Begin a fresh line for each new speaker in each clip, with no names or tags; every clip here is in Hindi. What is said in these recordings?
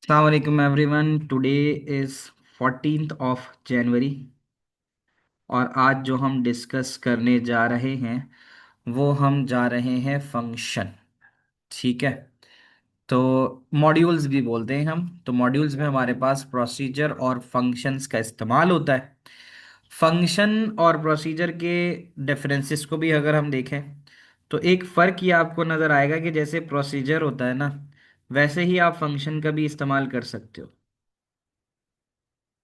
अस्सलाम वालेकुम everyone. Today is 14th of January और आज जो हम डिस्कस करने जा रहे हैं वो हम जा रहे हैं फंक्शन। ठीक है। तो मॉड्यूल्स भी बोलते हैं हम। तो मॉड्यूल्स में हमारे पास प्रोसीजर और फंक्शंस का इस्तेमाल होता है। फंक्शन और प्रोसीजर के डिफरेंसेस को भी अगर हम देखें तो एक फ़र्क ये आपको नज़र आएगा कि जैसे प्रोसीजर होता है ना, वैसे ही आप फंक्शन का भी इस्तेमाल कर सकते हो।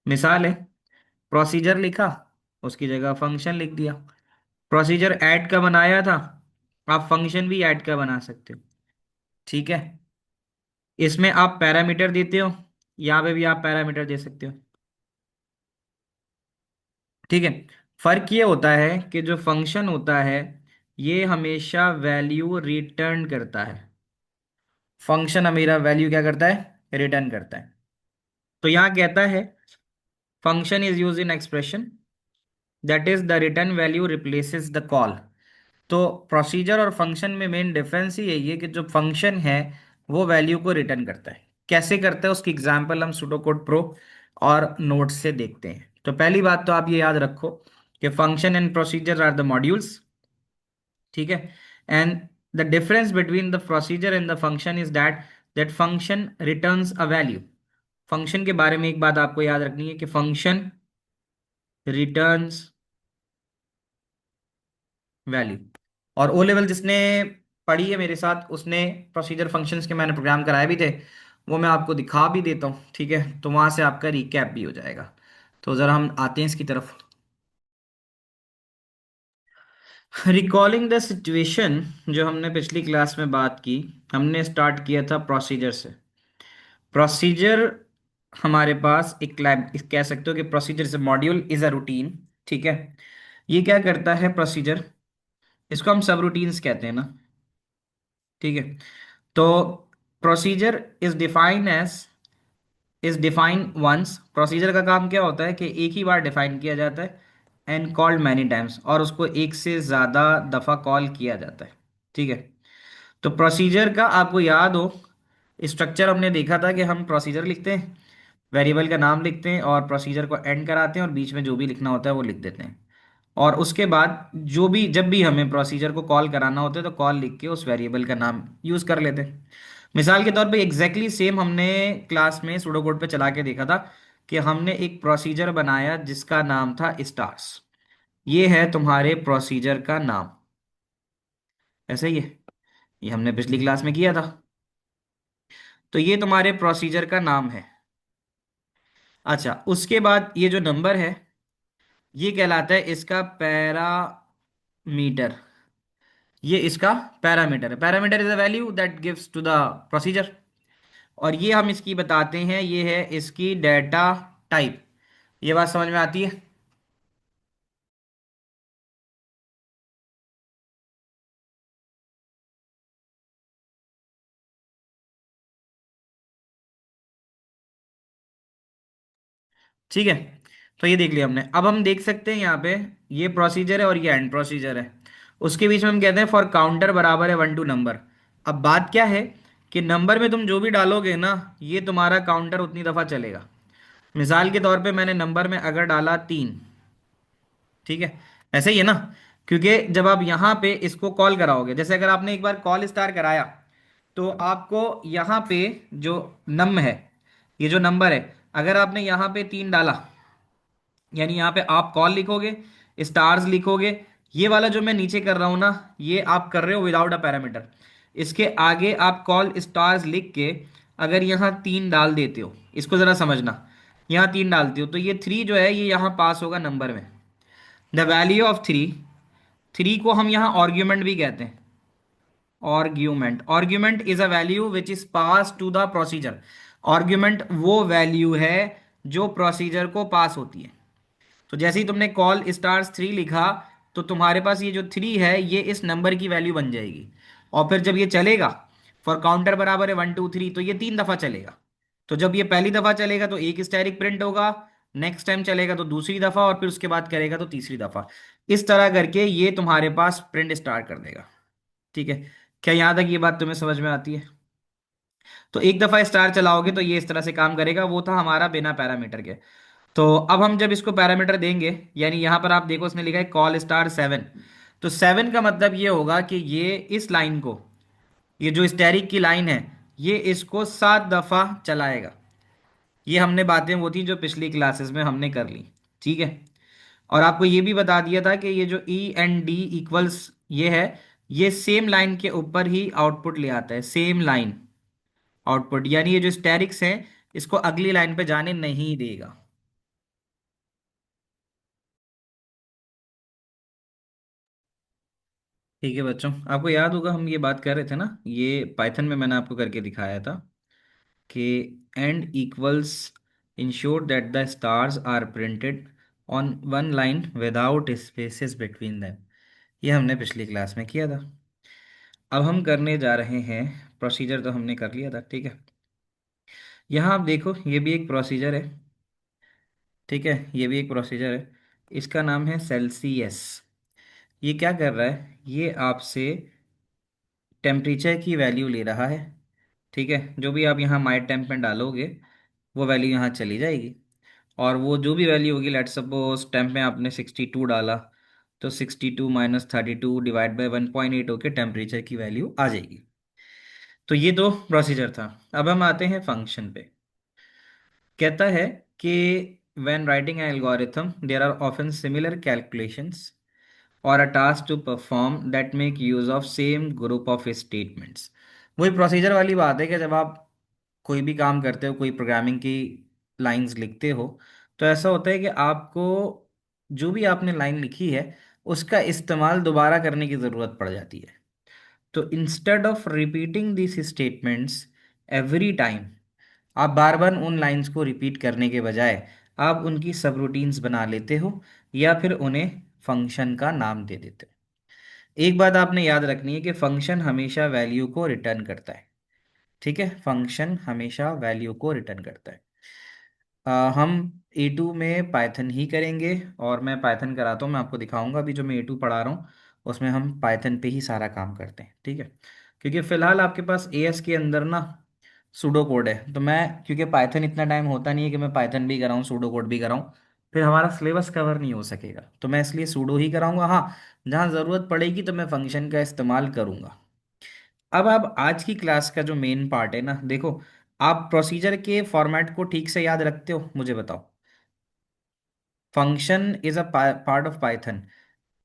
मिसाल है, प्रोसीजर लिखा, उसकी जगह फंक्शन लिख दिया। प्रोसीजर ऐड का बनाया था, आप फंक्शन भी ऐड का बना सकते हो। ठीक है। इसमें आप पैरामीटर देते हो, यहाँ पे भी आप पैरामीटर दे सकते हो। ठीक है। फर्क ये होता है कि जो फंक्शन होता है ये हमेशा वैल्यू रिटर्न करता है। फंक्शन हमेशा वैल्यू क्या करता है, रिटर्न करता है। तो यहाँ कहता है function is use in expression that is the return value replaces the call. तो प्रोसीजर और फंक्शन में मेन डिफरेंस ही यही है कि जो फंक्शन है वो वैल्यू को रिटर्न करता है। कैसे करता है उसकी एग्जांपल हम सुडोकोड प्रो और नोट्स से देखते हैं। तो पहली बात तो आप ये याद रखो कि function and procedure are the modules. ठीक है। And the difference between the procedure and the function is that function returns a value. Function के बारे में एक बात आपको याद रखनी है कि फंक्शन रिटर्न्स वैल्यू। और ओ लेवल जिसने पढ़ी है मेरे साथ उसने प्रोसीजर फंक्शंस के मैंने प्रोग्राम कराए भी थे, वो मैं आपको दिखा भी देता हूँ। ठीक है, तो वहां से आपका रिकैप भी हो जाएगा। तो ज़रा हम आते हैं इसकी तरफ। रिकॉलिंग द सिचुएशन, जो हमने पिछली क्लास में बात की, हमने स्टार्ट किया था प्रोसीजर से। प्रोसीजर हमारे पास एक कह सकते हो कि procedure is module is a routine. ठीक है। ये क्या करता है प्रोसीजर, इसको हम सब रूटीन्स कहते हैं ना। ठीक है। तो procedure is define once. Procedure का काम क्या होता है कि एक ही बार डिफाइन किया जाता है एंड कॉल्ड मैनी टाइम्स, और उसको एक से ज़्यादा दफ़ा कॉल किया जाता है। ठीक है। तो प्रोसीजर का आपको याद हो स्ट्रक्चर, हमने देखा था कि हम प्रोसीजर लिखते हैं, वेरिएबल का नाम लिखते हैं और प्रोसीजर को एंड कराते हैं और बीच में जो भी लिखना होता है वो लिख देते हैं। और उसके बाद जो भी जब भी हमें प्रोसीजर को कॉल कराना होता है तो कॉल लिख के उस वेरिएबल का नाम यूज कर लेते हैं। मिसाल के तौर पे एग्जैक्टली सेम हमने क्लास में सूडो कोड पे चला के देखा था कि हमने एक प्रोसीजर बनाया जिसका नाम था स्टार्स। ये है तुम्हारे प्रोसीजर का नाम। ऐसे ही है, ये हमने पिछली क्लास में किया था। तो ये तुम्हारे प्रोसीजर का नाम है। अच्छा, उसके बाद ये जो नंबर है ये कहलाता है इसका पैरामीटर। ये इसका पैरामीटर है। Parameter is a value that gives to the procedure. और ये हम इसकी बताते हैं, ये है इसकी डेटा टाइप। ये बात समझ में आती है। ठीक है। तो ये देख लिया हमने। अब हम देख सकते हैं यहाँ पे ये प्रोसीजर है और ये एंड प्रोसीजर है। उसके बीच में हम कहते हैं फॉर काउंटर बराबर है 1 to नंबर। अब बात क्या है कि नंबर में तुम जो भी डालोगे ना ये तुम्हारा काउंटर उतनी दफा चलेगा। मिसाल के तौर पे मैंने नंबर में अगर डाला 3, ठीक है, ऐसे ही है ना। क्योंकि जब आप यहाँ पे इसको कॉल कराओगे, जैसे अगर आपने एक बार कॉल स्टार कराया तो आपको यहाँ पे जो नम है, ये जो नंबर है, अगर आपने यहाँ पे 3 डाला, यानी यहाँ पे आप कॉल लिखोगे, स्टार्स लिखोगे। ये वाला जो मैं नीचे कर रहा हूँ ना, ये आप कर रहे हो विदाउट अ पैरामीटर। इसके आगे आप कॉल स्टार्स लिख के अगर यहाँ 3 डाल देते हो, इसको जरा समझना, यहाँ 3 डालते हो तो ये 3 जो है ये यहाँ पास होगा नंबर में। द वैल्यू ऑफ 3, 3 को हम यहाँ आर्ग्यूमेंट भी कहते हैं। Argument is a value which is pass to the procedure. Argument वो वैल्यू है जो प्रोसीजर को पास होती है। तो जैसे ही तुमने कॉल स्टार्स 3 लिखा तो तुम्हारे पास ये जो 3 है ये इस नंबर की वैल्यू बन जाएगी। और फिर जब ये चलेगा, फॉर काउंटर बराबर है 1 2 3, तो ये 3 दफा चलेगा। तो जब ये पहली दफा चलेगा तो एक स्टैटिक प्रिंट होगा, नेक्स्ट टाइम चलेगा तो दूसरी दफा, और फिर उसके बाद करेगा तो तीसरी दफा। इस तरह करके ये तुम्हारे पास प्रिंट स्टार्ट कर देगा। ठीक है। क्या यहां तक ये बात तुम्हें समझ में आती है? तो एक दफा स्टार चलाओगे तो ये इस तरह से काम करेगा। वो था हमारा बिना पैरामीटर के। तो अब हम जब इसको पैरामीटर देंगे, यानी यहां पर आप देखो उसने लिखा है कॉल स्टार 7। तो 7 का मतलब ये होगा कि ये इस लाइन को, ये जो स्टैरिक की लाइन है, ये इसको 7 दफा चलाएगा। ये हमने बातें वो थी जो पिछली क्लासेस में हमने कर ली। ठीक है। और आपको ये भी बता दिया था कि ये जो ई एंड डी इक्वल्स ये है, ये सेम लाइन के ऊपर ही आउटपुट ले आता है, सेम लाइन आउटपुट, यानी ये जो स्टैरिक्स है इसको अगली लाइन पे जाने नहीं देगा। ठीक है बच्चों, आपको याद होगा हम ये बात कर रहे थे ना, ये पाइथन में मैंने आपको करके दिखाया था कि and equals ensure that the stars are printed on one line without spaces between them. ये हमने पिछली क्लास में किया था। अब हम करने जा रहे हैं, प्रोसीजर तो हमने कर लिया था, ठीक है। यहाँ आप देखो ये भी एक प्रोसीजर है। ठीक है, ये भी एक प्रोसीजर है। इसका नाम है सेल्सियस। ये क्या कर रहा है, ये आपसे टेम्परेचर की वैल्यू ले रहा है। ठीक है, जो भी आप यहाँ माई टेम्प में डालोगे वो वैल्यू यहाँ चली जाएगी। और वो जो भी वैल्यू होगी, लेट सपोज टेम्प में आपने 62 डाला, तो 62 माइनस 32 डिवाइड बाई 1.8 होके टेम्परेचर की वैल्यू आ जाएगी। तो ये तो प्रोसीजर था। अब हम आते हैं फंक्शन पे। कहता है कि when writing an algorithm there are often similar calculations और a task to perform that make use of same group of statements. वही प्रोसीजर वाली बात है कि जब आप कोई भी काम करते हो, कोई प्रोग्रामिंग की लाइंस लिखते हो, तो ऐसा होता है कि आपको जो भी आपने लाइन लिखी है उसका इस्तेमाल दोबारा करने की ज़रूरत पड़ जाती है। तो instead of repeating this statements every time, आप बार बार उन लाइंस को रिपीट करने के बजाय आप उनकी सब रूटीन्स बना लेते हो, या फिर उन्हें फंक्शन का नाम दे देते हो। एक बात आपने याद रखनी है कि फंक्शन हमेशा वैल्यू को रिटर्न करता है। ठीक है, फंक्शन हमेशा वैल्यू को रिटर्न करता है। हम A2 में पाइथन ही करेंगे, और मैं पाइथन कराता हूँ, मैं आपको दिखाऊंगा अभी जो मैं A2 पढ़ा रहा हूँ उसमें हम पाइथन पे ही सारा काम करते हैं। ठीक है, क्योंकि फिलहाल आपके पास AS के अंदर ना सूडो कोड है, तो मैं क्योंकि पाइथन इतना टाइम होता नहीं है कि मैं पाइथन भी कराऊँ सूडो कोड भी कराऊँ, फिर हमारा सिलेबस कवर नहीं हो सकेगा, तो मैं इसलिए सूडो ही कराऊंगा। हाँ, जहाँ ज़रूरत पड़ेगी तो मैं फंक्शन का इस्तेमाल करूंगा। अब आज की क्लास का जो मेन पार्ट है ना, देखो, आप प्रोसीजर के फॉर्मेट को ठीक से याद रखते हो, मुझे बताओ। Function is a part of Python,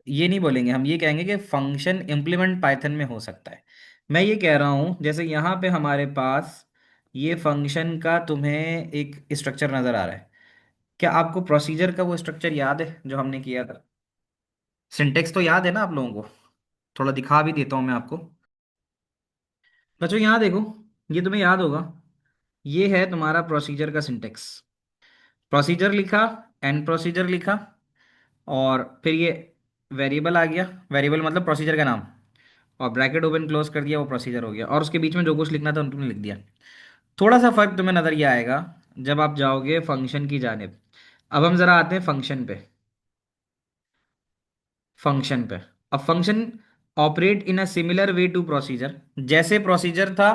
ये नहीं बोलेंगे, हम ये कहेंगे कि फंक्शन इम्प्लीमेंट पाइथन में हो सकता है। मैं ये कह रहा हूँ जैसे यहाँ पे हमारे पास ये फंक्शन का तुम्हें एक स्ट्रक्चर नजर आ रहा है, क्या आपको प्रोसीजर का वो स्ट्रक्चर याद है जो हमने किया था? सिंटेक्स तो याद है ना आप लोगों को? थोड़ा दिखा भी देता हूँ मैं आपको। बच्चों यहाँ देखो, ये तुम्हें याद होगा, ये है तुम्हारा प्रोसीजर का सिंटेक्स। प्रोसीजर लिखा, एंड प्रोसीजर लिखा, और फिर ये वेरिएबल आ गया, वेरिएबल मतलब प्रोसीजर का नाम, और ब्रैकेट ओपन क्लोज कर दिया, वो प्रोसीजर हो गया, और उसके बीच में जो कुछ लिखना था तुमने लिख दिया। थोड़ा सा फर्क तुम्हें नजर ये आएगा जब आप जाओगे फंक्शन की जानिब। अब हम जरा आते हैं फंक्शन पे। फंक्शन पे, अब function operate in a similar way to procedure, जैसे प्रोसीजर था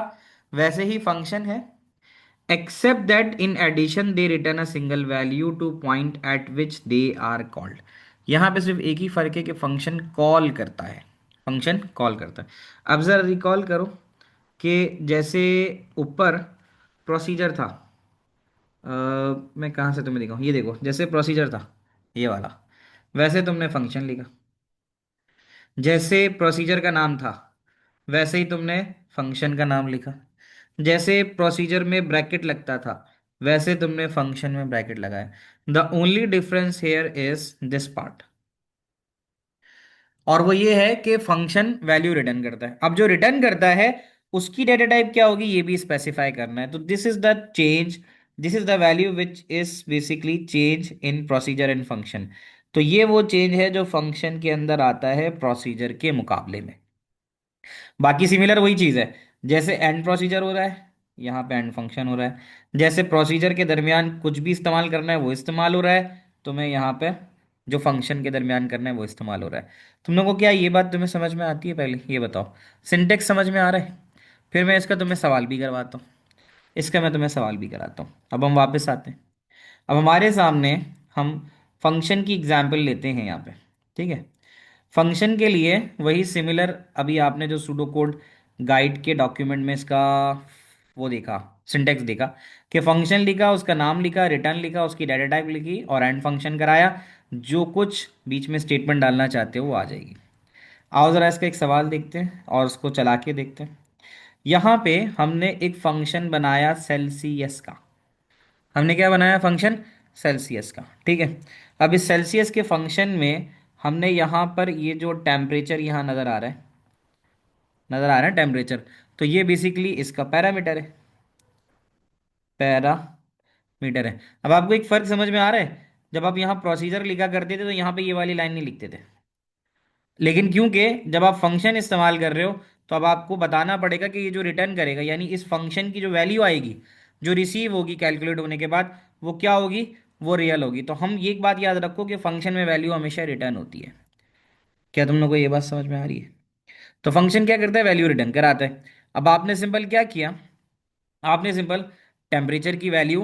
वैसे ही फंक्शन है, except that in addition they return a single value to point at which they are called। यहाँ पे सिर्फ एक ही फर्क है कि फंक्शन कॉल करता है, फंक्शन कॉल करता है। अब जरा रिकॉल करो कि जैसे ऊपर प्रोसीजर था, अ, मैं कहाँ से तुम्हें दिखाऊँ, ये देखो जैसे प्रोसीजर था ये वाला, वैसे तुमने फंक्शन लिखा। जैसे प्रोसीजर का नाम था वैसे ही तुमने फंक्शन का नाम लिखा। जैसे प्रोसीजर में ब्रैकेट लगता था वैसे तुमने फंक्शन में ब्रैकेट लगाया। The only difference here is this part, और वो ये है कि फंक्शन वैल्यू रिटर्न करता है। अब जो रिटर्न करता है उसकी डेटा टाइप क्या होगी ये भी स्पेसिफाई करना है। तो this is the change, this is the value which is basically change in procedure and function. तो ये वो चेंज है जो फंक्शन के अंदर आता है प्रोसीजर के मुकाबले में। बाकी सिमिलर वही चीज़ है, जैसे एंड प्रोसीजर हो रहा है यहाँ पे एंड फंक्शन हो रहा है। जैसे प्रोसीजर के दरमियान कुछ भी इस्तेमाल करना है वो इस्तेमाल हो रहा है, तुम्हें यहाँ पे जो फंक्शन के दरमियान करना है वो इस्तेमाल हो रहा है। तुम लोगों को क्या ये बात तुम्हें समझ में आती है? पहले ये बताओ, सिंटेक्स समझ में आ रहा है? फिर मैं इसका तुम्हें सवाल भी करवाता हूँ। इसका मैं तुम्हें सवाल भी कराता हूँ। अब हम वापस आते हैं। अब हमारे सामने हम फंक्शन की एग्जाम्पल लेते हैं यहाँ पे। ठीक है। फंक्शन के लिए वही सिमिलर, अभी आपने जो सूडो कोड गाइड के डॉक्यूमेंट में इसका वो देखा, सिंटेक्स देखा, कि फंक्शन लिखा, उसका नाम लिखा, रिटर्न लिखा, उसकी डाटा टाइप लिखी और एंड फंक्शन कराया। जो कुछ बीच में स्टेटमेंट डालना चाहते हो वो आ जाएगी। आओ ज़रा इसका एक सवाल देखते हैं और उसको चला के देखते हैं। यहाँ पे हमने एक फंक्शन बनाया सेल्सियस का। हमने क्या बनाया फंक्शन? सेल्सियस का। ठीक है। अब इस सेल्सियस के फंक्शन में हमने यहाँ पर ये जो टेम्परेचर यहाँ नज़र आ रहा है, नज़र आ रहा है टेम्परेचर, तो ये बेसिकली इसका पैरामीटर है। पैरामीटर है। अब आपको एक फ़र्क समझ में आ रहा है? जब आप यहाँ प्रोसीजर लिखा करते थे तो यहाँ पे ये वाली लाइन नहीं लिखते थे, लेकिन क्योंकि जब आप फंक्शन इस्तेमाल कर रहे हो तो अब आपको बताना पड़ेगा कि ये जो रिटर्न करेगा, यानी इस फंक्शन की जो वैल्यू आएगी, जो रिसीव होगी कैलकुलेट होने के बाद, वो क्या होगी? वो रियल होगी। तो हम ये एक बात याद रखो कि फंक्शन में वैल्यू हमेशा रिटर्न होती है। क्या तुम लोग को ये बात समझ में आ रही है? तो फंक्शन क्या करता है? वैल्यू रिटर्न कराता है। अब आपने सिंपल क्या किया? आपने सिंपल टेम्परेचर की वैल्यू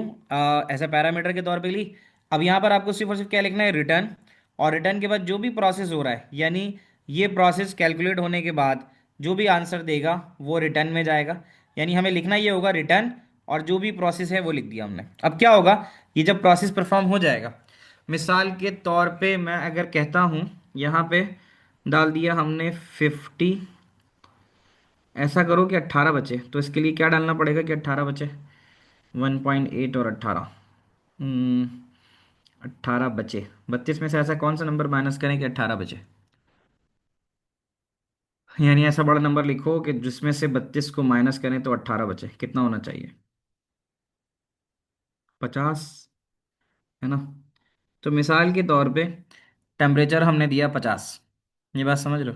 ऐसा पैरामीटर के तौर पे ली। अब यहाँ पर आपको सिर्फ और सिर्फ क्या लिखना है? रिटर्न। और रिटर्न के बाद जो भी प्रोसेस हो रहा है, यानी ये प्रोसेस कैलकुलेट होने के बाद जो भी आंसर देगा वो रिटर्न में जाएगा। यानी हमें लिखना ये होगा रिटर्न, और जो भी प्रोसेस है वो लिख दिया हमने। अब क्या होगा? ये जब प्रोसेस परफॉर्म हो जाएगा, मिसाल के तौर पे मैं अगर कहता हूँ, यहाँ पे डाल दिया हमने 50, ऐसा करो कि 18 बचे, तो इसके लिए क्या डालना पड़ेगा कि 18 बचे? 1.8 और 18, 18 बचे। 32 में से ऐसा कौन सा नंबर माइनस करें कि 18 बचे? यानी ऐसा बड़ा नंबर लिखो कि जिसमें से 32 को माइनस करें तो 18 बचे। कितना होना चाहिए? 50, है ना? तो मिसाल के तौर पे टेम्परेचर हमने दिया 50, ये बात समझ लो।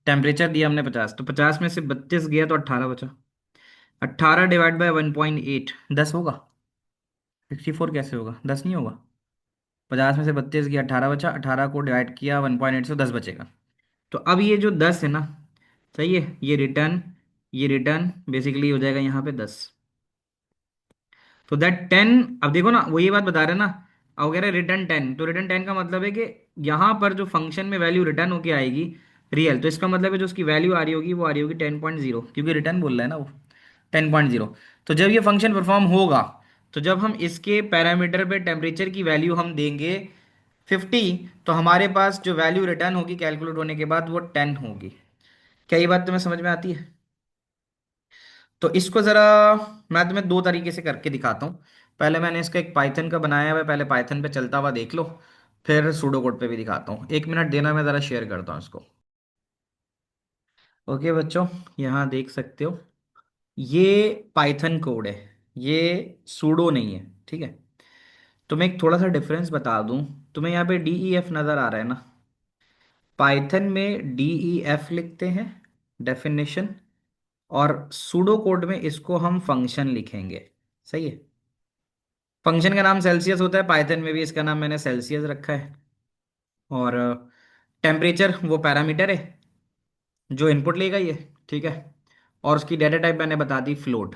टेम्परेचर दिया हमने 50, तो 50 में से 32 गया तो 18 बचा। 18 डिवाइड बाई 1.8, 10 होगा? 64 कैसे होगा? 10 नहीं होगा। 50 में से 32 गया, 18 बचा, 18 को डिवाइड किया 1.8 से, 10 बचेगा। तो अब ये जो 10 है ना, सही है, ये रिटर्न बेसिकली हो जाएगा यहाँ पे 10। तो दैट 10, अब देखो ना, वो ये बात बता रहे हैं ना, अब कह रहे रिटर्न 10, तो रिटर्न 10 का मतलब है कि यहाँ पर जो फंक्शन में वैल्यू रिटर्न होके आएगी रियल, तो इसका मतलब है जो उसकी वैल्यू आ रही होगी वो आ रही होगी 10.0, क्योंकि रिटर्न बोल रहा है ना वो 10.0। तो जब ये फंक्शन परफॉर्म होगा, तो जब हम इसके पैरामीटर पे टेम्परेचर की वैल्यू हम देंगे 50, तो हमारे पास जो वैल्यू रिटर्न होगी कैलकुलेट होने के बाद वो 10 होगी। क्या ये बात तुम्हें समझ में आती है? तो इसको ज़रा मैं तुम्हें दो तरीके से करके दिखाता हूँ। पहले मैंने इसका एक पाइथन का बनाया हुआ है, पहले पाइथन पे चलता हुआ देख लो, फिर सूडो कोड पे भी दिखाता हूँ। 1 मिनट देना, मैं ज़रा शेयर करता हूँ इसको। ओके बच्चों, यहाँ देख सकते हो, ये पाइथन कोड है, ये सूडो नहीं है। ठीक है। तो मैं एक थोड़ा सा डिफरेंस बता दूँ। तुम्हें यहाँ पे डी ई एफ नज़र आ रहा है ना? पाइथन में डी ई एफ लिखते हैं, डेफिनेशन, और सूडो कोड में इसको हम फंक्शन लिखेंगे। सही है। फंक्शन का नाम सेल्सियस होता है, पाइथन में भी इसका नाम मैंने सेल्सियस रखा है। और टेम्परेचर वो पैरामीटर है जो इनपुट लेगा ये। ठीक है। और उसकी डेटा टाइप मैंने बता दी फ्लोट।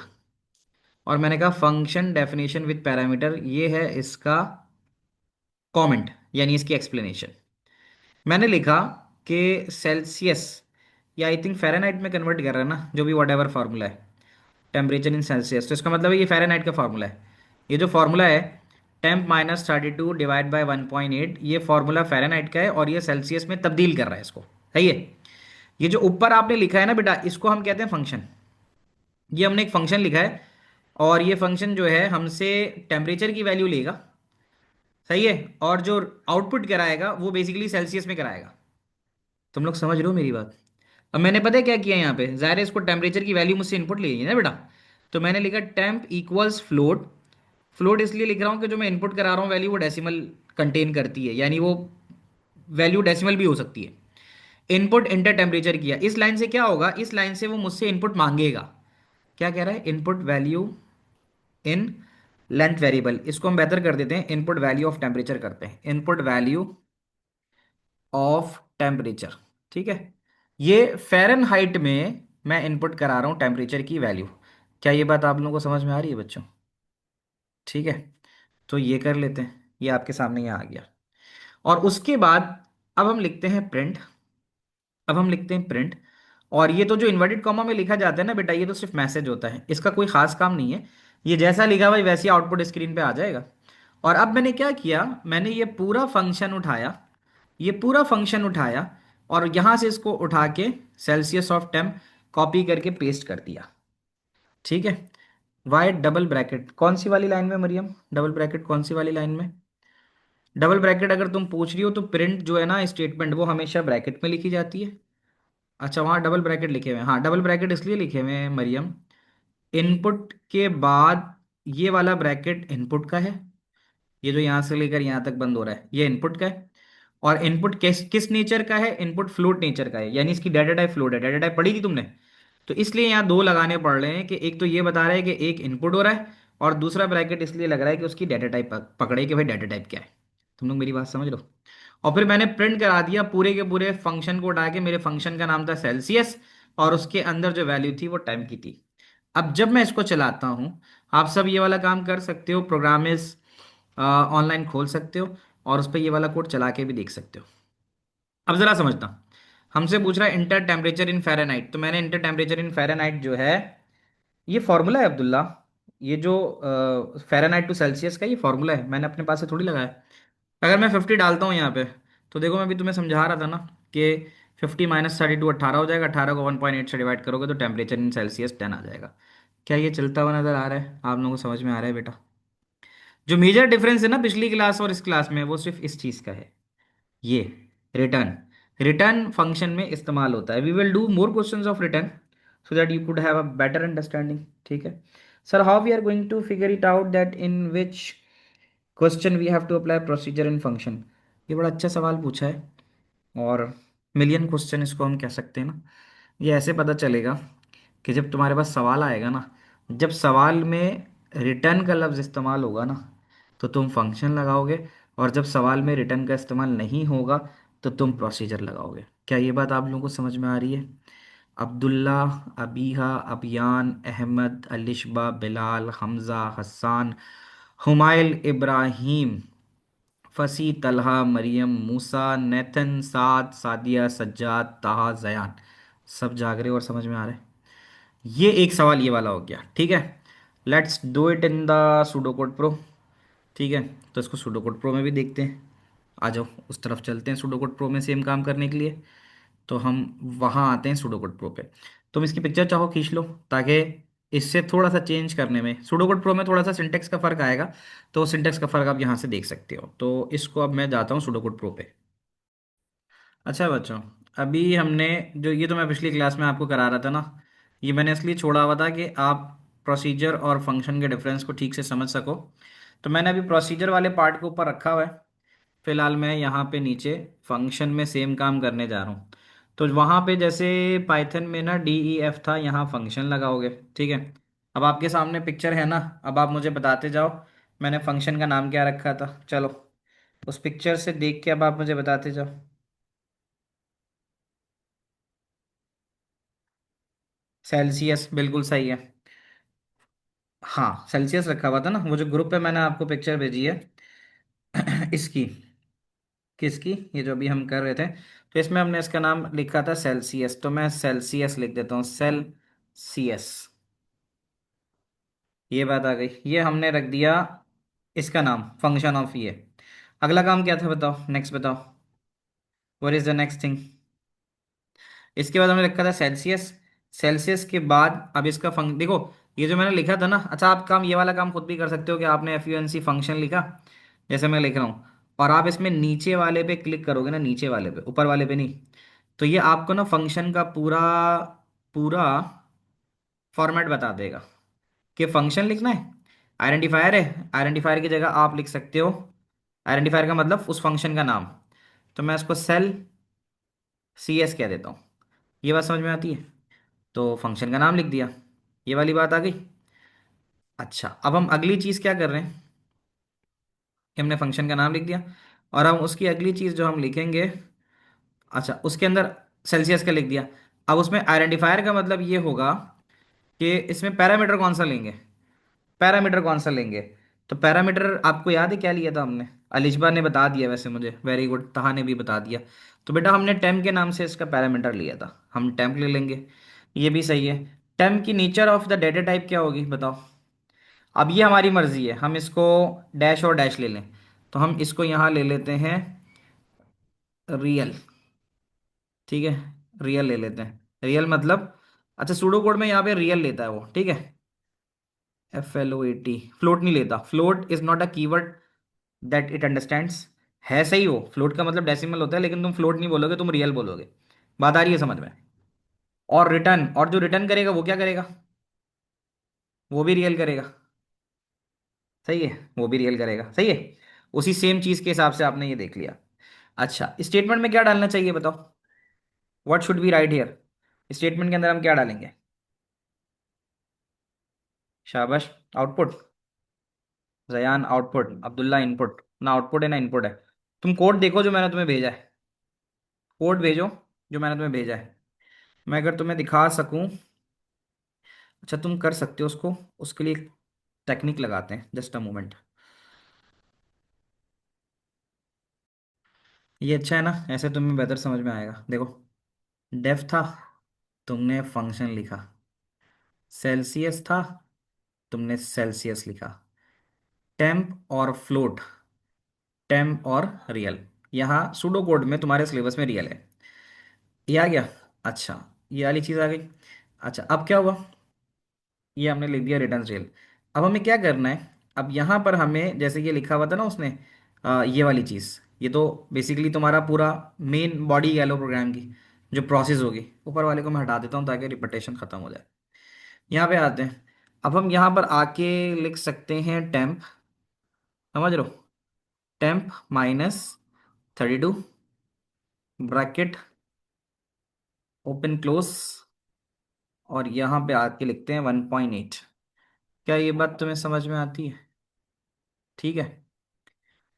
और मैंने कहा फंक्शन डेफिनेशन विद पैरामीटर, ये है इसका कमेंट, यानी इसकी एक्सप्लेनेशन। मैंने लिखा कि सेल्सियस, या आई थिंक फ़ारेनहाइट में कन्वर्ट कर रहा है ना, जो भी वट एवर फार्मूला है, टेम्परेचर इन सेल्सियस, तो इसका मतलब है ये फ़ारेनहाइट का फार्मूला है। ये जो फार्मूला है, टेम्प -32 डिवाइड बाई 1.8, ये फार्मूला फ़ारेनहाइट का है और ये सेल्सियस में तब्दील कर रहा है इसको। सही है। ये जो ऊपर आपने लिखा है ना बेटा, इसको हम कहते हैं फंक्शन। ये हमने एक फंक्शन लिखा है, और ये फंक्शन जो है हमसे टेम्परेचर की वैल्यू लेगा। सही है। और जो आउटपुट कराएगा वो बेसिकली सेल्सियस में कराएगा। तुम लोग समझ रहे हो मेरी बात? अब मैंने पता है क्या किया यहाँ पे, ज़ाहिर है इसको टेम्परेचर की वैल्यू मुझसे इनपुट ले ना बेटा, तो मैंने लिखा टेम्प इक्वल्स फ्लोट। फ्लोट इसलिए लिख रहा हूँ कि जो मैं इनपुट करा रहा हूँ वैल्यू वो डेसिमल कंटेन करती है, यानी वो वैल्यू डेसिमल भी हो सकती है। इनपुट इंटर टेम्परेचर किया, इस लाइन से क्या होगा, इस लाइन से वो मुझसे इनपुट मांगेगा। क्या कह रहा है? Input value in length variable. इसको हम बेहतर कर देते हैं, इनपुट वैल्यू ऑफ टेम्परेचर करते हैं, इनपुट वैल्यू ऑफ टेम्परेचर। ठीक है। ये फ़ारेनहाइट में मैं इनपुट करा रहा हूँ टेम्परेचर की वैल्यू। क्या ये बात आप लोगों को समझ में आ रही है बच्चों? ठीक है, तो ये कर लेते हैं, ये आपके सामने ये आ गया। और उसके बाद अब हम लिखते हैं प्रिंट। अब हम लिखते हैं प्रिंट। और ये तो जो इन्वर्टेड कॉमा में लिखा जाता है ना बेटा, ये तो सिर्फ मैसेज होता है, इसका कोई खास काम नहीं है। ये जैसा लिखा हुआ है वैसे ही आउटपुट स्क्रीन पे आ जाएगा। और अब मैंने क्या किया, मैंने ये पूरा फंक्शन उठाया, ये पूरा फंक्शन उठाया, और यहां से इसको उठा के सेल्सियस ऑफ टेम्प कॉपी करके पेस्ट कर दिया। ठीक है। वाई डबल ब्रैकेट कौन सी वाली लाइन में मरियम, डबल ब्रैकेट कौन सी वाली लाइन में? डबल ब्रैकेट अगर तुम पूछ रही हो तो प्रिंट जो है ना स्टेटमेंट, वो हमेशा ब्रैकेट में लिखी जाती है। अच्छा, वहाँ डबल ब्रैकेट लिखे हुए हैं, हाँ डबल ब्रैकेट इसलिए लिखे हुए हैं मरियम, इनपुट के बाद ये वाला ब्रैकेट इनपुट का है, ये जो यहाँ से लेकर यहाँ तक बंद हो रहा है ये इनपुट का है। और इनपुट किस किस नेचर का है, इनपुट फ्लोट नेचर का है, यानी इसकी डाटा टाइप फ्लोट है। डाटा टाइप पढ़ी थी तुमने? तो इसलिए यहाँ दो लगाने पड़ रहे हैं कि एक तो ये बता रहा है कि एक इनपुट हो रहा है, और दूसरा ब्रैकेट इसलिए लग रहा है कि उसकी डाटा टाइप पकड़े कि भाई डाटा टाइप क्या है। तुम लोग मेरी बात समझ लो। और फिर मैंने प्रिंट करा दिया पूरे के पूरे फंक्शन को उठा के, मेरे फंक्शन का नाम था सेल्सियस, और उसके अंदर जो वैल्यू थी वो टाइम की थी। अब जब मैं इसको चलाता हूँ, आप सब ये वाला काम कर सकते हो, प्रोग्राम इस ऑनलाइन खोल सकते हो, और उस पर ये वाला कोड चला के भी देख सकते हो। अब जरा समझता, हमसे पूछ रहा है इंटर टेम्परेचर इन फ़ारेनहाइट, तो मैंने इंटर टेम्परेचर इन फ़ारेनहाइट जो है, ये फॉर्मूला है अब्दुल्ला। ये जो फ़ारेनहाइट टू सेल्सियस का ये फॉर्मूला है, मैंने अपने पास से थोड़ी लगाया। अगर मैं 50 डालता हूँ यहाँ पे, तो देखो मैं अभी तुम्हें समझा रहा था ना कि 50 माइनस 32 18 हो जाएगा, 18 को 1.8 से डिवाइड करोगे तो टेम्परेचर इन सेल्सियस 10 आ जाएगा। क्या ये चलता हुआ नजर आ रहा है आप लोगों को, समझ में आ रहा है बेटा? जो मेजर डिफरेंस है ना पिछली क्लास और इस क्लास में, वो सिर्फ इस चीज़ का है, ये रिटर्न। रिटर्न फंक्शन में इस्तेमाल होता है। We will do more questions of return so that you could have a better understanding. ठीक है sir, how we are going to figure it out that in which question we have to apply procedure in function? ये बड़ा अच्छा सवाल पूछा है, और मिलियन क्वेश्चन इसको हम कह सकते हैं ना। ये ऐसे पता चलेगा कि जब तुम्हारे पास सवाल आएगा ना, जब सवाल में रिटर्न का लफ्ज़ इस्तेमाल होगा ना, तो तुम फंक्शन लगाओगे, और जब सवाल में रिटर्न का इस्तेमाल नहीं होगा तो तुम प्रोसीजर लगाओगे। क्या ये बात आप लोगों को समझ में आ रही है? अब्दुल्ला, अबीहा, अबियान, अहमद, अलिशबा, बिलाल, हमज़ा, हसान, हुमायल, इब्राहिम, फसी, तलहा, मरियम, मूसा, नेथन, साद, सादिया, सज्जाद, ताहा, जयान, सब जाग रहे हो और समझ में आ रहे हैं? ये एक सवाल ये वाला हो गया। ठीक है, let's do it in the pseudocode pro. ठीक है, तो इसको सूडोकोड प्रो में भी देखते हैं। आ जाओ उस तरफ चलते हैं सूडोकोड प्रो में सेम काम करने के लिए। तो हम वहाँ आते हैं सूडोकोड प्रो पे। तुम इसकी पिक्चर चाहो खींच लो, ताकि इससे थोड़ा सा चेंज करने में सूडोकोड प्रो में थोड़ा सा सिंटेक्स का फ़र्क आएगा, तो सिंटेक्स का फ़र्क आप यहाँ से देख सकते हो। तो इसको अब मैं जाता हूँ सूडोकोड प्रो पे। अच्छा बच्चों, अभी हमने जो ये तो मैं पिछली क्लास में आपको करा रहा था ना, ये मैंने इसलिए छोड़ा हुआ था कि आप प्रोसीजर और फंक्शन के डिफरेंस को ठीक से समझ सको। तो मैंने अभी प्रोसीजर वाले पार्ट के ऊपर रखा हुआ है। फिलहाल मैं यहाँ पे नीचे फंक्शन में सेम काम करने जा रहा हूँ। तो वहाँ पे जैसे पाइथन में ना डी ई एफ था, यहाँ फंक्शन लगाओगे। ठीक है, अब आपके सामने पिक्चर है ना, अब आप मुझे बताते जाओ मैंने फंक्शन का नाम क्या रखा था। चलो उस पिक्चर से देख के अब आप मुझे बताते जाओ। सेल्सियस बिल्कुल सही है। हाँ सेल्सियस रखा हुआ था ना, वो जो ग्रुप पे मैंने आपको पिक्चर भेजी है इसकी, किसकी, ये जो अभी हम कर रहे थे, तो इसमें हमने इसका नाम लिखा था सेल्सियस, तो मैं सेल्सियस लिख देता हूँ, सेल्सियस। ये बात आ गई, ये हमने रख दिया इसका नाम फंक्शन ऑफ ये। अगला काम क्या था बताओ, नेक्स्ट बताओ, what is the next thing? इसके बाद हमने रखा था सेल्सियस। सेल्सियस के बाद अब इसका फंक देखो, ये जो मैंने लिखा था ना, अच्छा आप काम ये वाला काम खुद भी कर सकते हो कि आपने F U N C function लिखा, जैसे मैं लिख रहा हूँ, और आप इसमें नीचे वाले पे क्लिक करोगे ना, नीचे वाले पे, ऊपर वाले पे नहीं, तो ये आपको ना फंक्शन का पूरा पूरा फॉर्मेट बता देगा कि फंक्शन लिखना है, आइडेंटिफायर है, आइडेंटिफायर की जगह आप लिख सकते हो, आइडेंटिफायर का मतलब उस फंक्शन का नाम, तो मैं इसको सेल सी एस कह देता हूँ। ये बात समझ में आती है? तो फंक्शन का नाम लिख दिया, ये वाली बात आ गई। अच्छा, अब हम अगली चीज़ क्या कर रहे हैं कि हमने फंक्शन का नाम लिख दिया, और हम उसकी अगली चीज़ जो हम लिखेंगे, अच्छा उसके अंदर सेल्सियस का लिख दिया। अब उसमें आइडेंटिफायर का मतलब ये होगा कि इसमें पैरामीटर कौन सा लेंगे, पैरामीटर कौन सा लेंगे। तो पैरामीटर आपको याद है क्या लिया था हमने, अलिशबा ने बता दिया वैसे मुझे, वेरी गुड, तहा ने भी बता दिया। तो बेटा हमने टेम्प के नाम से इसका पैरामीटर लिया था, हम टेम्प ले लेंगे। ये भी सही है। टेम्प की nature of the data type क्या होगी बताओ। अब ये हमारी मर्जी है, हम इसको डैश और डैश ले लें। तो हम इसको यहाँ ले लेते हैं रियल, ठीक है, रियल ले लेते हैं। रियल मतलब, अच्छा सूडो कोड में यहाँ पे रियल लेता है वो, ठीक है। FLOAT, फ्लोट नहीं लेता, float is not a keyword that it understands. है सही हो, फ्लोट का मतलब डेसिमल होता है, लेकिन तुम फ्लोट नहीं बोलोगे, तुम रियल बोलोगे। बात आ रही है समझ में। और रिटर्न, और जो रिटर्न करेगा वो क्या करेगा, वो भी रियल करेगा। सही है, वो भी रियल करेगा, सही है। उसी सेम चीज के हिसाब से आपने ये देख लिया। अच्छा स्टेटमेंट में क्या डालना चाहिए बताओ, what should be right here. Statement के अंदर हम क्या डालेंगे। शाबाश, आउटपुट। जयान आउटपुट, अब्दुल्ला इनपुट, ना आउटपुट है ना इनपुट है। तुम कोड देखो जो मैंने तुम्हें भेजा है, कोड भेजो जो मैंने तुम्हें भेजा है। मैं अगर तुम्हें दिखा सकूं, अच्छा तुम कर सकते हो उसको, उसके लिए एक टेक्निक लगाते हैं, जस्ट अ मोमेंट। ये अच्छा है ना, ऐसे तुम्हें बेहतर समझ में आएगा, देखो। डेफ था, तुमने फंक्शन लिखा। सेल्सियस था, तुमने सेल्सियस लिखा। टेम्प और फ्लोट, टेम्प और रियल, यहाँ सूडो कोड में तुम्हारे सिलेबस में रियल है। ये आ गया। अच्छा, ये वाली चीज़ आ गई। अच्छा अब क्या हुआ, ये हमने लिख दिया रिटर्न रियल। अब हमें क्या करना है, अब यहाँ पर हमें जैसे ये लिखा हुआ था ना उसने, ये वाली चीज़, ये तो बेसिकली तुम्हारा पूरा मेन बॉडी कह लो प्रोग्राम की, जो प्रोसेस होगी। ऊपर वाले को मैं हटा देता हूँ ताकि रिपीटेशन खत्म हो जाए। यहाँ पे आते हैं। अब हम यहाँ पर आके लिख सकते हैं टेम्प, समझ रहे हो, टेम्प -32 ब्रैकेट ओपन क्लोज, और यहाँ पे आके लिखते हैं 1.8। क्या ये बात तुम्हें समझ में आती है, ठीक है।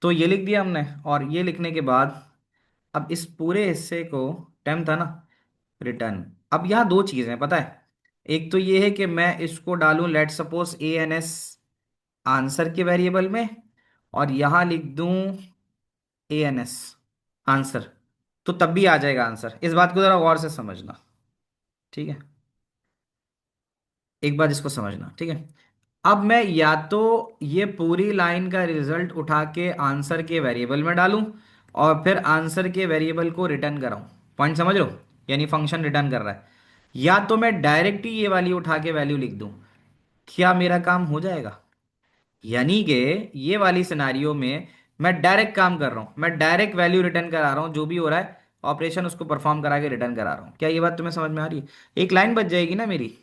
तो ये लिख दिया हमने, और ये लिखने के बाद अब इस पूरे हिस्से को, टेम्प था ना, रिटर्न। अब यहाँ दो चीजें पता है, एक तो ये है कि मैं इसको डालूं लेट सपोज ANS आंसर के वेरिएबल में, और यहाँ लिख दूं ANS आंसर, तो तब भी आ जाएगा आंसर। इस बात को जरा गौर से समझना, ठीक है। एक बार इसको समझना, ठीक है। अब मैं या तो ये पूरी लाइन का रिजल्ट उठा के आंसर के वेरिएबल में डालूं, और फिर आंसर के वेरिएबल को रिटर्न कराऊं। पॉइंट समझ लो, यानी फंक्शन रिटर्न कर रहा है। या तो मैं डायरेक्ट ही ये वाली उठा के वैल्यू लिख दूं, क्या मेरा काम हो जाएगा। यानी कि ये वाली सिनारियो में मैं डायरेक्ट काम कर रहा हूं, मैं डायरेक्ट वैल्यू रिटर्न करा रहा हूं, जो भी हो रहा है ऑपरेशन उसको परफॉर्म करा के रिटर्न करा रहा हूं। क्या ये बात तुम्हें समझ में आ रही है। एक लाइन बच जाएगी ना मेरी,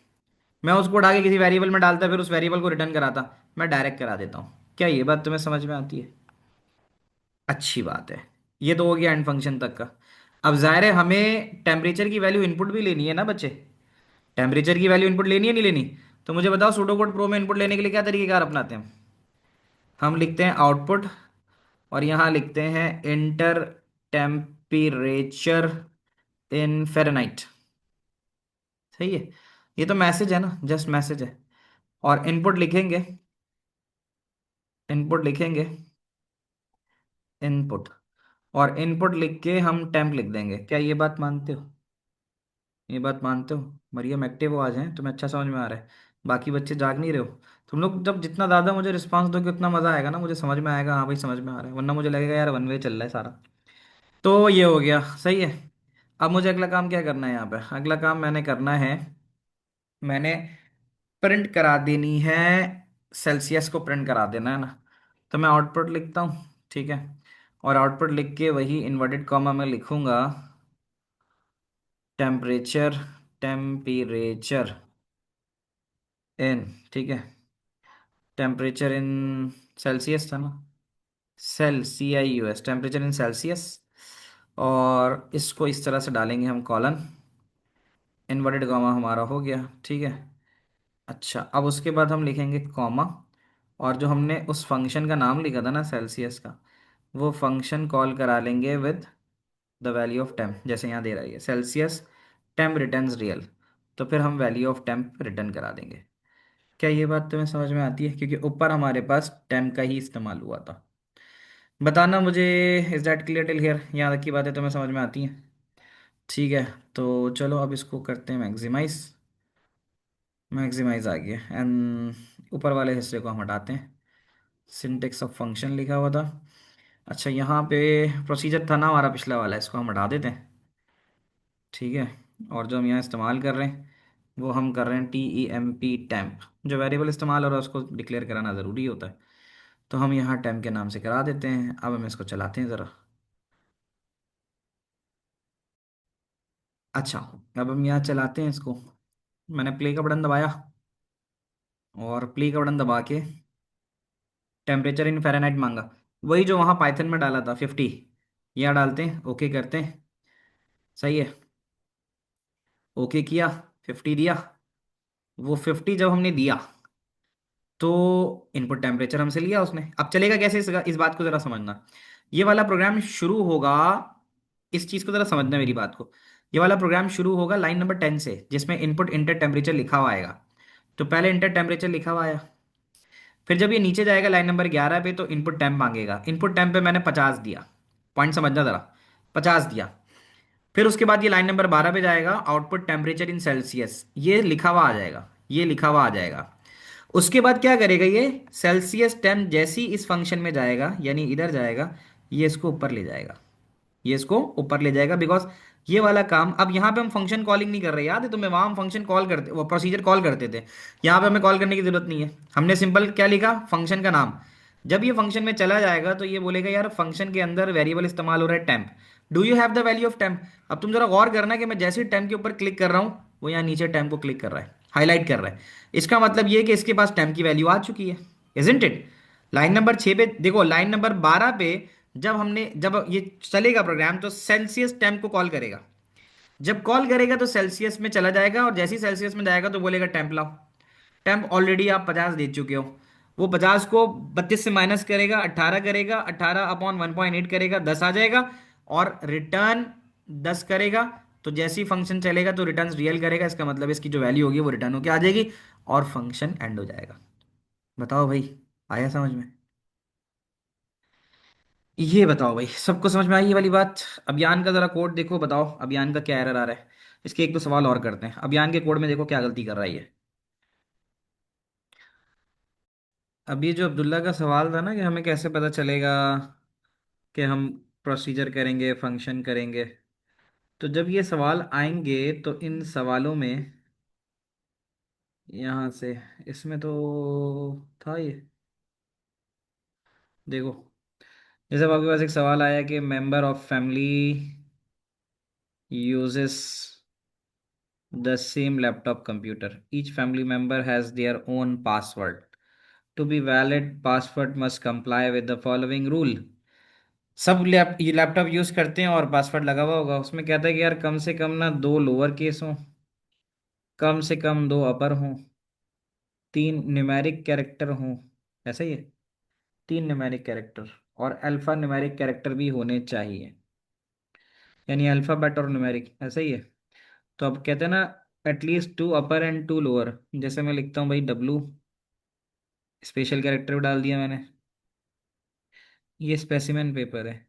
मैं उसको उठा के किसी वेरिएबल में डालता फिर उस वेरिएबल को रिटर्न कराता, मैं डायरेक्ट करा देता हूँ। क्या ये बात तुम्हें समझ में आती है। अच्छी बात है। ये तो हो गया एंड फंक्शन तक का। अब जाहिर है हमें टेम्परेचर की वैल्यू इनपुट भी लेनी है ना बच्चे, टेम्परेचर की वैल्यू इनपुट लेनी है नहीं लेनी। तो मुझे बताओ सूडो कोड प्रो में इनपुट लेने के लिए क्या तरीकेकार अपनाते हैं हम लिखते हैं आउटपुट, और यहाँ लिखते हैं इंटर टेम्परेचर इन फ़ारेनहाइट, सही है। ये तो मैसेज है ना, जस्ट मैसेज है। और इनपुट लिखेंगे, इनपुट लिखेंगे इनपुट, और इनपुट लिख के हम टेम्प लिख देंगे। क्या ये बात मानते हो, ये बात मानते हो। मरियम एक्टिव हो आज, हैं तुम्हें अच्छा समझ में आ रहा है, बाकी बच्चे जाग नहीं रहे हो। तुम लोग जब जितना ज़्यादा मुझे रिस्पांस दोगे उतना मज़ा आएगा ना, मुझे समझ में आएगा हाँ भाई समझ में आ रहा है, वरना मुझे लगेगा यार वन वे चल रहा है सारा। तो ये हो गया, सही है। अब मुझे अगला काम क्या करना है, यहाँ पे अगला काम मैंने करना है, मैंने प्रिंट करा देनी है, सेल्सियस को प्रिंट करा देना है ना। तो मैं आउटपुट लिखता हूँ, ठीक है। और आउटपुट लिख के वही इन्वर्टेड कॉमा में लिखूंगा टेम्परेचर, टेम्परेचर इन, ठीक है, टेम्परेचर इन सेल्सियस था ना, CIUS, टेम्परेचर इन सेल्सियस। और इसको इस तरह से डालेंगे हम कॉलन, इन्वर्टेड कॉमा हमारा हो गया, ठीक है। अच्छा अब उसके बाद हम लिखेंगे कॉमा, और जो हमने उस फंक्शन का नाम लिखा था ना सेल्सियस का, वो फंक्शन कॉल करा लेंगे with the value of temp, जैसे यहाँ दे रही है सेल्सियस टेम्प रिटर्न्स रियल। तो फिर हम वैल्यू ऑफ टेम्प रिटर्न करा देंगे। क्या ये बात तुम्हें समझ में आती है? क्योंकि ऊपर हमारे पास टेम्प का ही इस्तेमाल हुआ था। बताना मुझे, is that clear till here? यहाँ तक की बातें तुम्हें समझ में आती हैं? ठीक है, तो चलो अब इसको करते हैं मैक्सिमाइज। मैक्सिमाइज आ गया, एंड ऊपर वाले हिस्से को हम हटाते हैं। सिंटेक्स ऑफ फंक्शन लिखा हुआ था। अच्छा, यहाँ पे प्रोसीजर था ना हमारा पिछला वाला, इसको हम हटा देते हैं। ठीक है। और जो हम यहाँ इस्तेमाल कर रहे हैं वो हम कर रहे हैं TEMP टैम्प। जो वेरिएबल इस्तेमाल हो रहा है उसको डिक्लेयर कराना ज़रूरी होता है। तो हम यहाँ टैम्प के नाम से करा देते हैं। अब हम इसको चलाते हैं ज़रा। अच्छा, अब हम यहाँ चलाते हैं इसको। मैंने प्ले का बटन दबाया, और प्ले का बटन दबा के टेम्परेचर इन फ़ारेनहाइट मांगा। वही जो वहाँ पाइथन में डाला था 50। यहाँ डालते हैं, ओके करते हैं। सही है। ओके किया, 50 दिया। वो 50 जब हमने दिया तो इनपुट टेम्परेचर हमसे लिया उसने। अब चलेगा कैसे, इस बात को जरा समझना। ये वाला प्रोग्राम शुरू होगा, इस चीज को जरा समझना मेरी बात को। ये वाला प्रोग्राम शुरू होगा लाइन नंबर 10 से, जिसमें इनपुट इंटर टेम्परेचर लिखा हुआ आएगा। तो पहले इंटर टेम्परेचर लिखा हुआ आया। फिर जब ये नीचे जाएगा लाइन नंबर 11 पे, तो इनपुट टेम्प मांगेगा। इनपुट टेम्प पे मैंने 50 दिया। पॉइंट समझना जरा। 50 दिया। फिर उसके बाद ये लाइन नंबर 12 पे जाएगा, आउटपुट टेम्परेचर इन सेल्सियस ये लिखा हुआ आ जाएगा। ये लिखा हुआ आ जाएगा। उसके बाद क्या करेगा ये, सेल्सियस टेम्प जैसी इस फंक्शन में जाएगा, यानी इधर जाएगा, ये इसको ऊपर ले जाएगा। ये इसको ऊपर ले जाएगा, बिकॉज ये वाला काम, अब यहाँ पे हम फंक्शन कॉलिंग नहीं कर रहे। याद है तुम्हें, वहां हम फंक्शन कॉल करते, वो प्रोसीजर कॉल करते थे। यहाँ पे हमें कॉल करने की जरूरत नहीं है। हमने सिंपल क्या लिखा, फंक्शन का नाम। जब ये फंक्शन में चला जाएगा तो ये बोलेगा यार फंक्शन के अंदर वेरिएबल इस्तेमाल हो रहा है temp. Do you have the value of temp? अब तुम जरा गौर करना कि मैं जैसे ही टेम्प के ऊपर क्लिक कर रहा हूँ, वो यहाँ नीचे टेम्प को क्लिक कर रहा है, हाईलाइट कर रहा है। इसका मतलब ये है कि इसके पास टेम्प की वैल्यू आ चुकी है। Isn't it? लाइन नंबर 6 पे देखो, लाइन नंबर 12 पे जब ये चलेगा प्रोग्राम, तो सेल्सियस टेम्प को कॉल करेगा। जब कॉल करेगा तो सेल्सियस में चला जाएगा, और जैसे ही सेल्सियस में जाएगा तो बोलेगा टेम्प लाओ। टेम्प ऑलरेडी आप 50 दे चुके हो। वो 50 को 32 से माइनस करेगा, 18 करेगा, 18/1.8 करेगा, 10 आ जाएगा। और रिटर्न 10 करेगा। तो जैसे ही फंक्शन चलेगा तो रिटर्न रियल करेगा, इसका मतलब इसकी जो वैल्यू होगी वो रिटर्न होके आ जाएगी, और फंक्शन एंड हो जाएगा। बताओ भाई, आया समझ में? ये बताओ भाई, सबको समझ में आई ये वाली बात? अभियान का जरा कोड देखो, बताओ अभियान का क्या एरर आ रहा है। इसके एक दो सवाल और करते हैं। अभियान के कोड में देखो क्या गलती कर रहा है ये। अब ये जो अब्दुल्ला का सवाल था ना, कि हमें कैसे पता चलेगा कि हम प्रोसीजर करेंगे, फंक्शन करेंगे। तो जब ये सवाल आएंगे तो इन सवालों में, यहाँ से, इसमें तो था ये। देखो, जैसे अब आपके पास एक सवाल आया कि member of family uses the same laptop computer. Each family member has their own password. To be valid, password must comply with the following rule. सब ये लैपटॉप यूज करते हैं और पासवर्ड लगा हुआ होगा। उसमें कहता है कि यार कम से कम ना दो लोअर केस हों, कम से कम दो अपर हों, तीन न्यूमेरिक कैरेक्टर हों। ऐसा ही है, तीन न्यूमेरिक कैरेक्टर, और अल्फा न्यूमेरिक कैरेक्टर भी होने चाहिए। यानी अल्फाबेट और न्यूमेरिक, ऐसा ही है। तो अब कहते हैं ना, at least two upper and two lower. जैसे मैं लिखता हूँ भाई डब्लू, स्पेशल कैरेक्टर भी डाल दिया मैंने। ये स्पेसिमेन पेपर है,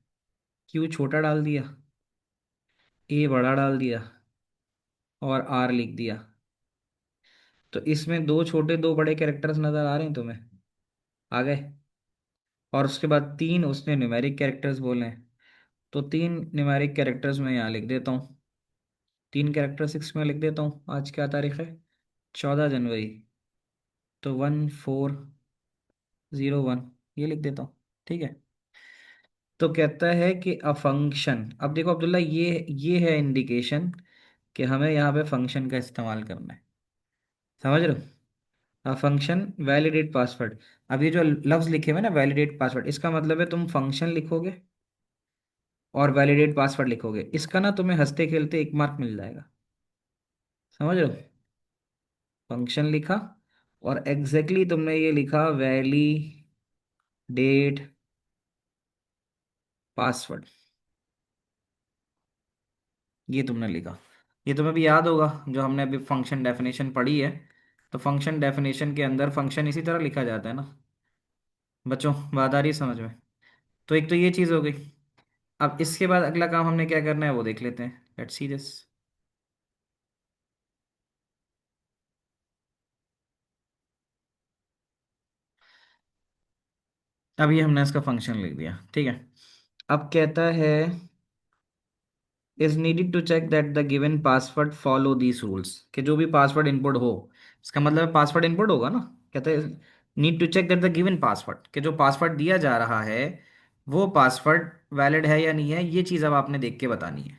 क्यू छोटा डाल दिया, ए बड़ा डाल दिया, और आर लिख दिया। तो इसमें दो छोटे दो बड़े कैरेक्टर्स नजर आ रहे हैं तुम्हें? आ गए। और उसके बाद तीन उसने न्यूमेरिक कैरेक्टर्स बोले हैं। तो तीन न्यूमेरिक कैरेक्टर्स मैं यहाँ लिख देता हूँ। तीन कैरेक्टर सिक्स में लिख देता हूँ। आज क्या तारीख है? 14 जनवरी। तो 1401 ये लिख देता हूँ। ठीक है। तो कहता है कि अ फंक्शन, अब देखो अब्दुल्ला, ये है इंडिकेशन कि हमें यहाँ पे फंक्शन का इस्तेमाल करना है। समझ रहे हो? A function validate password. अब ये जो लफ्ज लिखे हुए ना, वैलिडेट पासवर्ड, इसका मतलब है तुम फंक्शन लिखोगे और वैलिडेट पासवर्ड लिखोगे। इसका ना तुम्हें हंसते खेलते 1 मार्क मिल जाएगा। समझ रहे हो? फंक्शन लिखा, और एग्जैक्टली तुमने ये लिखा वैलिडेट पासवर्ड, ये तुमने लिखा। ये तुम्हें भी याद होगा, जो हमने अभी फंक्शन डेफिनेशन पढ़ी है। तो फंक्शन डेफिनेशन के अंदर फंक्शन इसी तरह लिखा जाता है ना। बच्चों, बात आ रही है समझ में? तो एक तो ये चीज़ हो गई। अब इसके बाद अगला काम हमने क्या करना है वो देख लेते हैं। Let's see this. अब ये हमने इसका फंक्शन लिख दिया, ठीक है। अब कहता है is needed to check that the given password follow these rules, कि जो भी पासवर्ड इनपुट हो, इसका मतलब पासवर्ड इनपुट होगा ना। कहते हैं need to check that the given password, कि जो पासवर्ड दिया जा रहा है वो पासवर्ड वैलिड है या नहीं है, ये चीज़ अब आपने देख के बतानी है।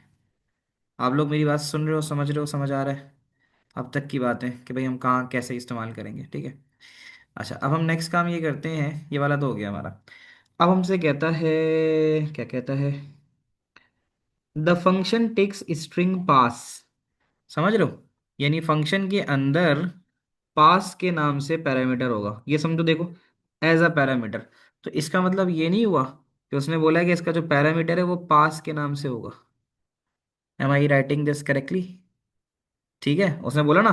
आप लोग मेरी बात सुन रहे हो, समझ रहे हो, समझ आ रहा है? अब तक की बात है कि भाई हम कहाँ कैसे इस्तेमाल करेंगे, ठीक है। अच्छा, अब हम नेक्स्ट काम ये करते हैं, ये वाला तो हो गया हमारा। अब हमसे कहता है, क्या कहता है, the function takes string pass. समझ रहे हो? यानी फंक्शन के अंदर पास के नाम से पैरामीटर होगा, ये समझो, देखो, एज अ पैरामीटर। तो इसका मतलब ये नहीं हुआ कि उसने बोला है कि इसका जो पैरामीटर है वो पास के नाम से होगा। Am I writing this correctly? ठीक है, उसने बोला ना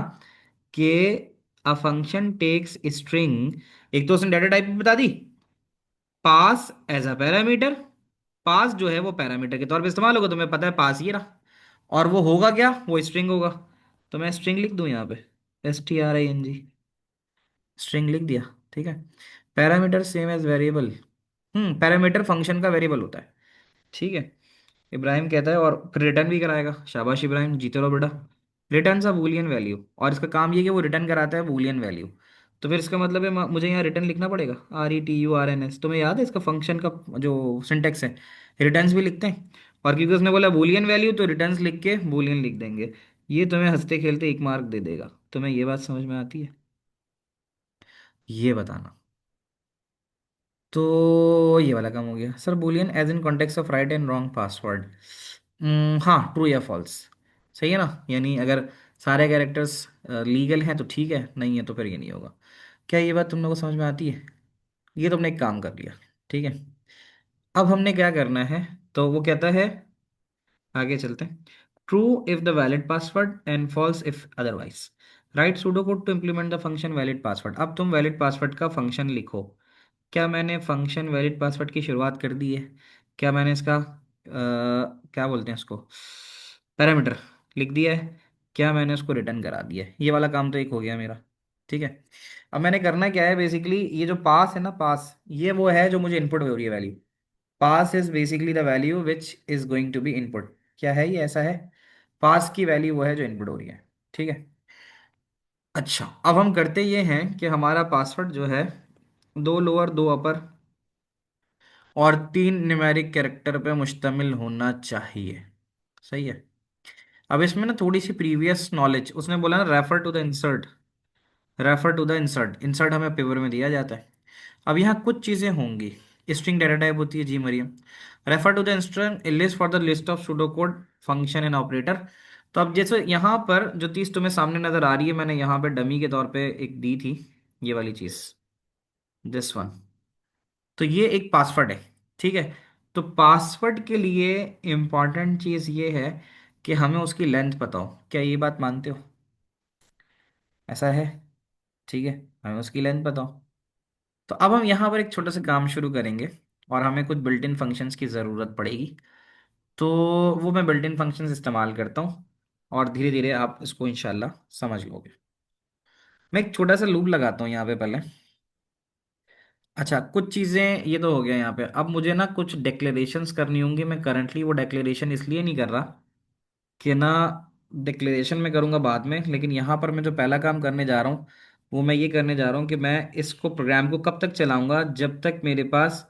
कि अ फंक्शन टेक्स स्ट्रिंग, एक तो उसने डाटा टाइप बता दी, पास एज अ पैरामीटर। पास जो है वो पैरामीटर के तौर पे इस्तेमाल होगा, तुम्हें पता है पास ये रहा। और वो होगा क्या, वो स्ट्रिंग होगा। तो मैं स्ट्रिंग लिख दूं यहाँ पे, STRING, स्ट्रिंग लिख दिया, ठीक है। Parameter same as variable. Parameter function का वेरिएबल होता है, ठीक है। इब्राहिम कहता है, और फिर रिटर्न भी कराएगा। शाबाश इब्राहिम, जीते रहो बेटा। रिटर्न सा बूलियन वैल्यू, और इसका काम ये है कि वो रिटर्न कराता है बूलियन वैल्यू। तो फिर इसका मतलब है मुझे यहाँ रिटर्न लिखना पड़ेगा, RETURNS। तुम्हें याद है इसका फंक्शन का जो सिंटेक्स है? रिटर्न्स भी लिखते हैं, और क्योंकि उसने बोला बूलियन वैल्यू तो रिटर्न्स लिख के बूलियन लिख देंगे। ये तुम्हें हंसते खेलते 1 मार्क दे देगा। तुम्हें ये बात समझ में आती है? ये बताना। तो ये वाला काम हो गया sir. Boolean as in context of right and wrong password, हाँ, ट्रू या फॉल्स, सही है ना। यानी अगर सारे कैरेक्टर्स लीगल हैं तो ठीक है, नहीं है तो फिर ये नहीं होगा। क्या ये बात तुम लोगों को समझ में आती है? ये तुमने एक काम कर लिया, ठीक है। अब हमने क्या करना है, तो वो कहता है, आगे चलते हैं। True if the valid password and false if otherwise. Write pseudo code to implement the function valid password. अब तुम वैलिड पासवर्ड का फंक्शन लिखो। क्या मैंने फंक्शन वैलिड पासवर्ड की शुरुआत कर दी है? क्या मैंने इसका क्या बोलते हैं उसको, पैरामीटर लिख दिया है? क्या मैंने उसको रिटर्न करा दिया है? ये वाला काम तो एक हो गया मेरा, ठीक है। अब मैंने करना क्या है, बेसिकली ये जो पास है ना, पास ये वो है जो मुझे इनपुट हो रही है value. Pass is basically the value which is going to be input. क्या है ये, ऐसा है। पास की वैल्यू वो है जो इनपुट हो रही है, ठीक है। अच्छा, अब हम करते ये हैं कि हमारा पासवर्ड जो है 2 लोअर 2 अपर और 3 न्यूमेरिक कैरेक्टर पे मुश्तमिल होना चाहिए, सही है। अब इसमें ना थोड़ी सी प्रीवियस नॉलेज, उसने बोला ना refer to the insert, refer to the insert, insert हमें पेपर में दिया जाता है। अब यहाँ कुछ चीज़ें होंगी। स्ट्रिंग डाटा टाइप होती है, जी Mariam. Refer to the instruction list for the list of pseudo code function and operator. तो अब जैसे यहाँ पर जो चीज़ तुम्हें सामने नजर आ रही है, मैंने यहाँ पे डमी के तौर पे एक दी थी, ये वाली चीज़, दिस वन। तो ये एक पासवर्ड है, ठीक है। तो पासवर्ड के लिए इंपॉर्टेंट चीज़ ये है कि हमें उसकी लेंथ पता हो। क्या ये बात मानते हो? ऐसा है, ठीक है। हमें उसकी लेंथ पता हो। तो अब हम यहाँ पर एक छोटा सा काम शुरू करेंगे, और हमें कुछ बिल्ट इन फंक्शंस की ज़रूरत पड़ेगी। तो वो मैं बिल्ट इन फंक्शंस इस्तेमाल करता हूँ, और धीरे धीरे आप इसको इंशाल्लाह समझ लोगे। मैं एक छोटा सा लूप लगाता हूँ यहाँ पे पहले। अच्छा, कुछ चीज़ें ये तो हो गया यहाँ पे। अब मुझे ना कुछ डिक्लेरेशंस करनी होंगी। मैं करंटली वो डिक्लेरेशन इसलिए नहीं कर रहा कि ना, डिक्लेरेशन में करूँगा बाद में, लेकिन यहाँ पर मैं जो पहला काम करने जा रहा हूँ वो मैं ये करने जा रहा हूँ कि मैं इसको प्रोग्राम को कब तक चलाऊंगा, जब तक मेरे पास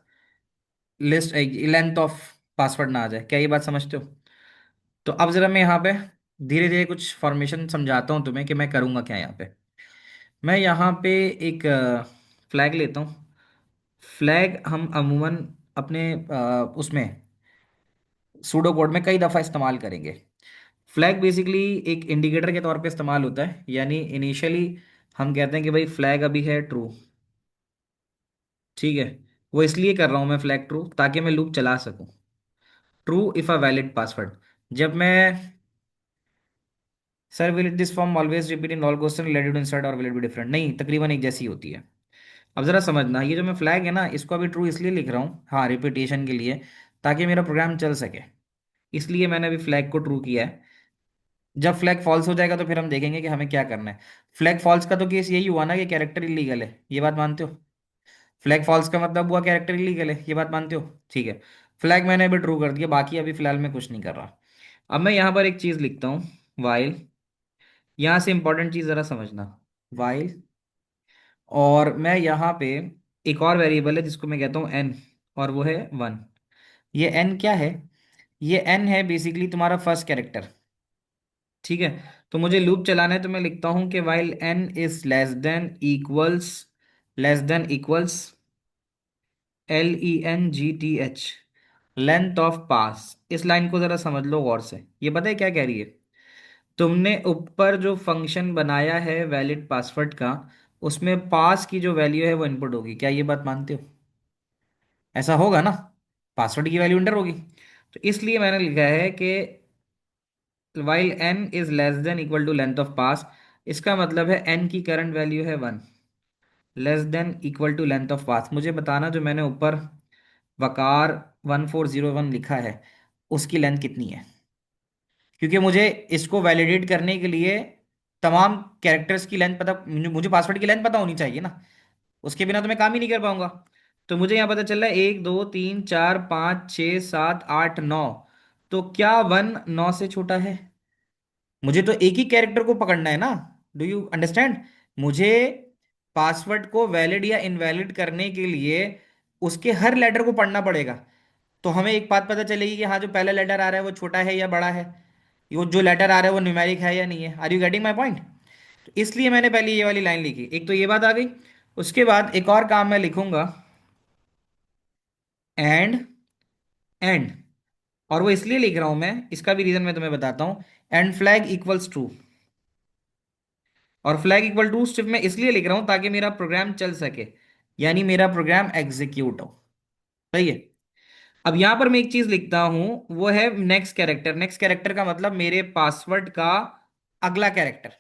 लिस्ट लेंथ ऑफ पासवर्ड ना आ जाए। क्या ये बात समझते हो? तो अब ज़रा मैं यहाँ पे धीरे धीरे कुछ फॉर्मेशन समझाता हूँ तुम्हें कि मैं करूँगा क्या यहाँ पे। मैं यहाँ पे एक फ्लैग लेता हूँ। फ्लैग हम अमूमन अपने उसमें सूडो कोड में कई दफ़ा इस्तेमाल करेंगे। फ्लैग बेसिकली एक इंडिकेटर के तौर पे इस्तेमाल होता है। यानी इनिशियली हम कहते हैं कि भाई फ्लैग अभी है ट्रू, ठीक है। वो इसलिए कर रहा हूँ मैं फ्लैग ट्रू, ताकि मैं लूप चला सकूँ। True if a valid password. जब मैं sir will this form always repeat in all question related to insert और विल इट बी डिफरेंट? नहीं, तकरीबन एक जैसी होती है। अब जरा समझना, ये जो मैं फ्लैग है ना, इसको अभी ट्रू इसलिए लिख रहा हूँ, हाँ, रिपीटेशन के लिए, ताकि मेरा प्रोग्राम चल सके। इसलिए मैंने अभी फ्लैग को ट्रू किया है। जब फ्लैग फॉल्स हो जाएगा तो फिर हम देखेंगे कि हमें क्या करना है। फ्लैग फॉल्स का तो केस यही हुआ ना कि कैरेक्टर इलीगल है, ये बात मानते हो? फ्लैग फॉल्स का मतलब हुआ कैरेक्टर इलीगल है, ये बात मानते हो? ठीक है। फ्लैग मैंने अभी ट्रू कर दिया, बाकी अभी फिलहाल मैं कुछ नहीं कर रहा। अब मैं यहाँ पर एक चीज़ लिखता हूँ, वाइल। यहाँ से इंपॉर्टेंट चीज़ ज़रा समझना, वाइल। और मैं यहाँ पे एक और वेरिएबल है जिसको मैं कहता हूँ एन, और वो है 1। ये एन क्या है? ये एन है बेसिकली तुम्हारा फर्स्ट कैरेक्टर। ठीक है। तो मुझे लूप चलाना है, तो मैं लिखता हूं कि while N is less than equals LENGTH, length of pass. इस लाइन को जरा समझ लो गौर से, ये पता है क्या कह रही है? तुमने ऊपर जो फंक्शन बनाया है वैलिड पासवर्ड का, उसमें पास की जो वैल्यू है वो इनपुट होगी, क्या ये बात मानते हो? ऐसा होगा ना, पासवर्ड की वैल्यू इंटर होगी। तो इसलिए मैंने लिखा है कि while N is less than equal to length of pass. इसका मतलब है एन की करंट वैल्यू है 1, less than equal to length of pass. मुझे बताना जो मैंने ऊपर वकार 1401 लिखा है, उसकी लेंथ कितनी है? क्योंकि मुझे इसको वैलिडेट करने के लिए तमाम कैरेक्टर्स की लेंथ पता, मुझे पासवर्ड की लेंथ पता होनी चाहिए ना, उसके बिना तो मैं काम ही नहीं कर पाऊंगा। तो मुझे यहाँ पता चल रहा है 1 2 3 4 5 6 7 8 9। तो क्या 1 9 से छोटा है? मुझे तो एक ही कैरेक्टर को पकड़ना है ना। Do you understand? मुझे पासवर्ड को वैलिड या इनवैलिड करने के लिए उसके हर लेटर को पढ़ना पड़ेगा। तो हमें एक बात पता चलेगी कि हाँ, जो पहला लेटर आ रहा है वो छोटा है या बड़ा है, वो जो लेटर आ रहा है वो न्यूमेरिक है या नहीं है। Are you getting my point? तो इसलिए मैंने पहले ये वाली लाइन लिखी, एक तो ये बात आ गई। उसके बाद एक और काम मैं लिखूंगा, एंड एंड। और वो इसलिए लिख रहा हूं मैं, इसका भी रीजन मैं तुम्हें बताता हूं। And flag equals true. और फ्लैग इक्वल टू सिर्फ मैं इसलिए लिख रहा हूं ताकि मेरा प्रोग्राम चल सके, यानी मेरा प्रोग्राम एग्जीक्यूट हो। सही है। अब यहां पर मैं एक चीज लिखता हूं, वो है नेक्स्ट कैरेक्टर। नेक्स्ट कैरेक्टर का मतलब मेरे पासवर्ड का अगला कैरेक्टर,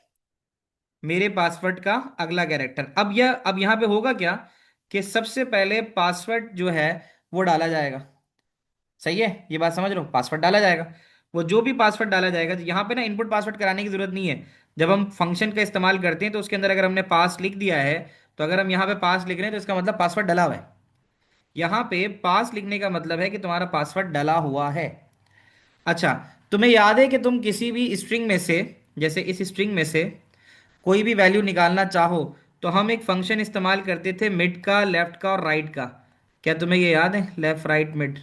मेरे पासवर्ड का अगला कैरेक्टर। अब यहां पे होगा क्या कि सबसे पहले पासवर्ड जो है वो डाला जाएगा। सही है, ये बात समझ रहे हो? पासवर्ड डाला जाएगा। वो जो भी पासवर्ड डाला जाएगा, तो यहाँ पे ना इनपुट पासवर्ड कराने की जरूरत नहीं है। जब हम फंक्शन का इस्तेमाल करते हैं तो उसके अंदर अगर हमने पास लिख दिया है, तो अगर हम यहाँ पे पास लिख रहे हैं तो इसका मतलब पासवर्ड डला हुआ है। यहाँ पे पास लिखने का मतलब है कि तुम्हारा पासवर्ड डला हुआ है। अच्छा, तुम्हें याद है कि तुम किसी भी स्ट्रिंग में से, जैसे इस स्ट्रिंग में से कोई भी वैल्यू निकालना चाहो, तो हम एक फंक्शन इस्तेमाल करते थे मिड का, लेफ्ट का और राइट का। क्या तुम्हें ये याद है, लेफ्ट राइट मिड?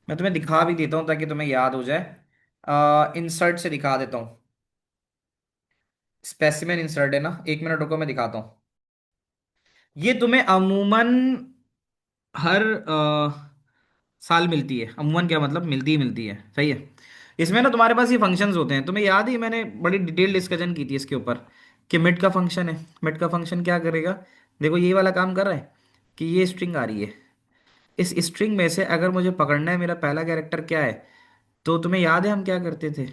मैं तुम्हें दिखा भी देता हूँ ताकि तुम्हें याद हो जाए। इंसर्ट से दिखा देता हूँ। स्पेसिमेन इंसर्ट है ना, 1 मिनट रुको, मैं दिखाता हूँ। ये तुम्हें अमूमन हर साल मिलती है। अमूमन क्या मतलब, मिलती ही मिलती है। सही है। इसमें ना तुम्हारे पास ये फंक्शंस होते हैं, तुम्हें याद ही, मैंने बड़ी डिटेल डिस्कशन की थी इसके ऊपर, कि मिड का फंक्शन है। मिड का फंक्शन क्या करेगा? देखो ये वाला काम कर रहा है कि ये स्ट्रिंग आ रही है, इस स्ट्रिंग में से अगर मुझे पकड़ना है मेरा पहला कैरेक्टर क्या है, तो तुम्हें याद है हम क्या करते थे?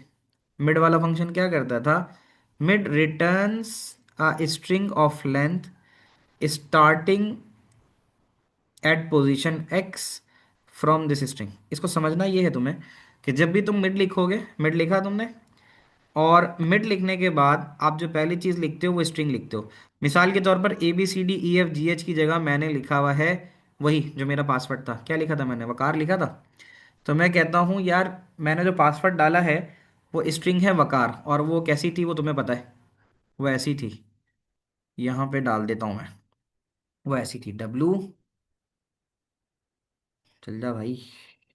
मिड वाला फंक्शन क्या करता था? Mid returns a string of length starting at position x from this string. इसको समझना ये है तुम्हें कि जब भी तुम मिड लिखोगे, मिड लिखा तुमने, और मिड लिखने के बाद आप जो पहली चीज़ लिखते हो वो स्ट्रिंग लिखते हो। मिसाल के तौर पर ABCDEFGH की जगह मैंने लिखा हुआ है वही जो मेरा पासवर्ड था। क्या लिखा था मैंने? वकार लिखा था। तो मैं कहता हूँ यार, मैंने जो पासवर्ड डाला है वो स्ट्रिंग है वकार, और वो कैसी थी वो तुम्हें पता है? वो ऐसी थी, यहाँ पे डाल देता हूँ मैं। वो ऐसी थी, डब्लू, चल जा भाई,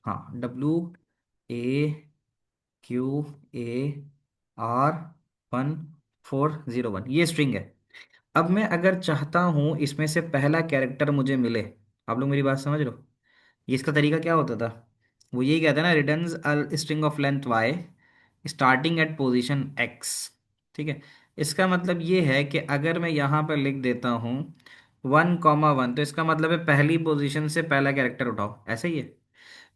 हाँ, WAQAR1401, ये स्ट्रिंग है। अब मैं अगर चाहता हूँ इसमें से पहला कैरेक्टर मुझे मिले, आप लोग मेरी बात समझ रहे हो? ये इसका तरीका क्या होता था? वो यही कहता है ना, returns a string of length Y starting at position X. ठीक है। इसका मतलब ये है कि अगर मैं यहाँ पर लिख देता हूँ 1,1, तो इसका मतलब है पहली पोजीशन से पहला कैरेक्टर उठाओ, ऐसा ही है।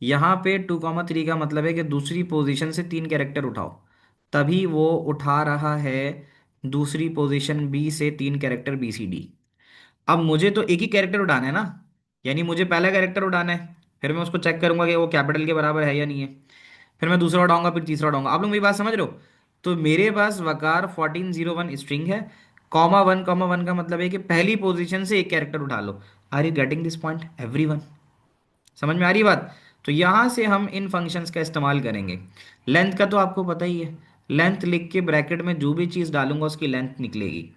यहाँ पे 2,3 का मतलब है कि दूसरी पोजीशन से 3 कैरेक्टर उठाओ। तभी वो उठा रहा है दूसरी पोजीशन बी से तीन कैरेक्टर बी सी डी। अब मुझे तो एक ही कैरेक्टर उठाना है ना, यानी मुझे पहला कैरेक्टर उठाना है, फिर मैं उसको चेक करूंगा कि वो कैपिटल के बराबर है या नहीं है, फिर मैं दूसरा उठाऊंगा, फिर तीसरा उठाऊंगा। आप लोग मेरी बात समझ रहे हो? तो मेरे पास वकार 1401 स्ट्रिंग है, कॉमा वन का मतलब है कि पहली पोजीशन से एक कैरेक्टर उठा लो। Are you getting this point every? समझ में आ रही बात? तो यहां से हम इन फंक्शंस का इस्तेमाल करेंगे। लेंथ का तो आपको पता ही है, लेंथ लिख के ब्रैकेट में जो भी चीज़ डालूंगा उसकी लेंथ निकलेगी।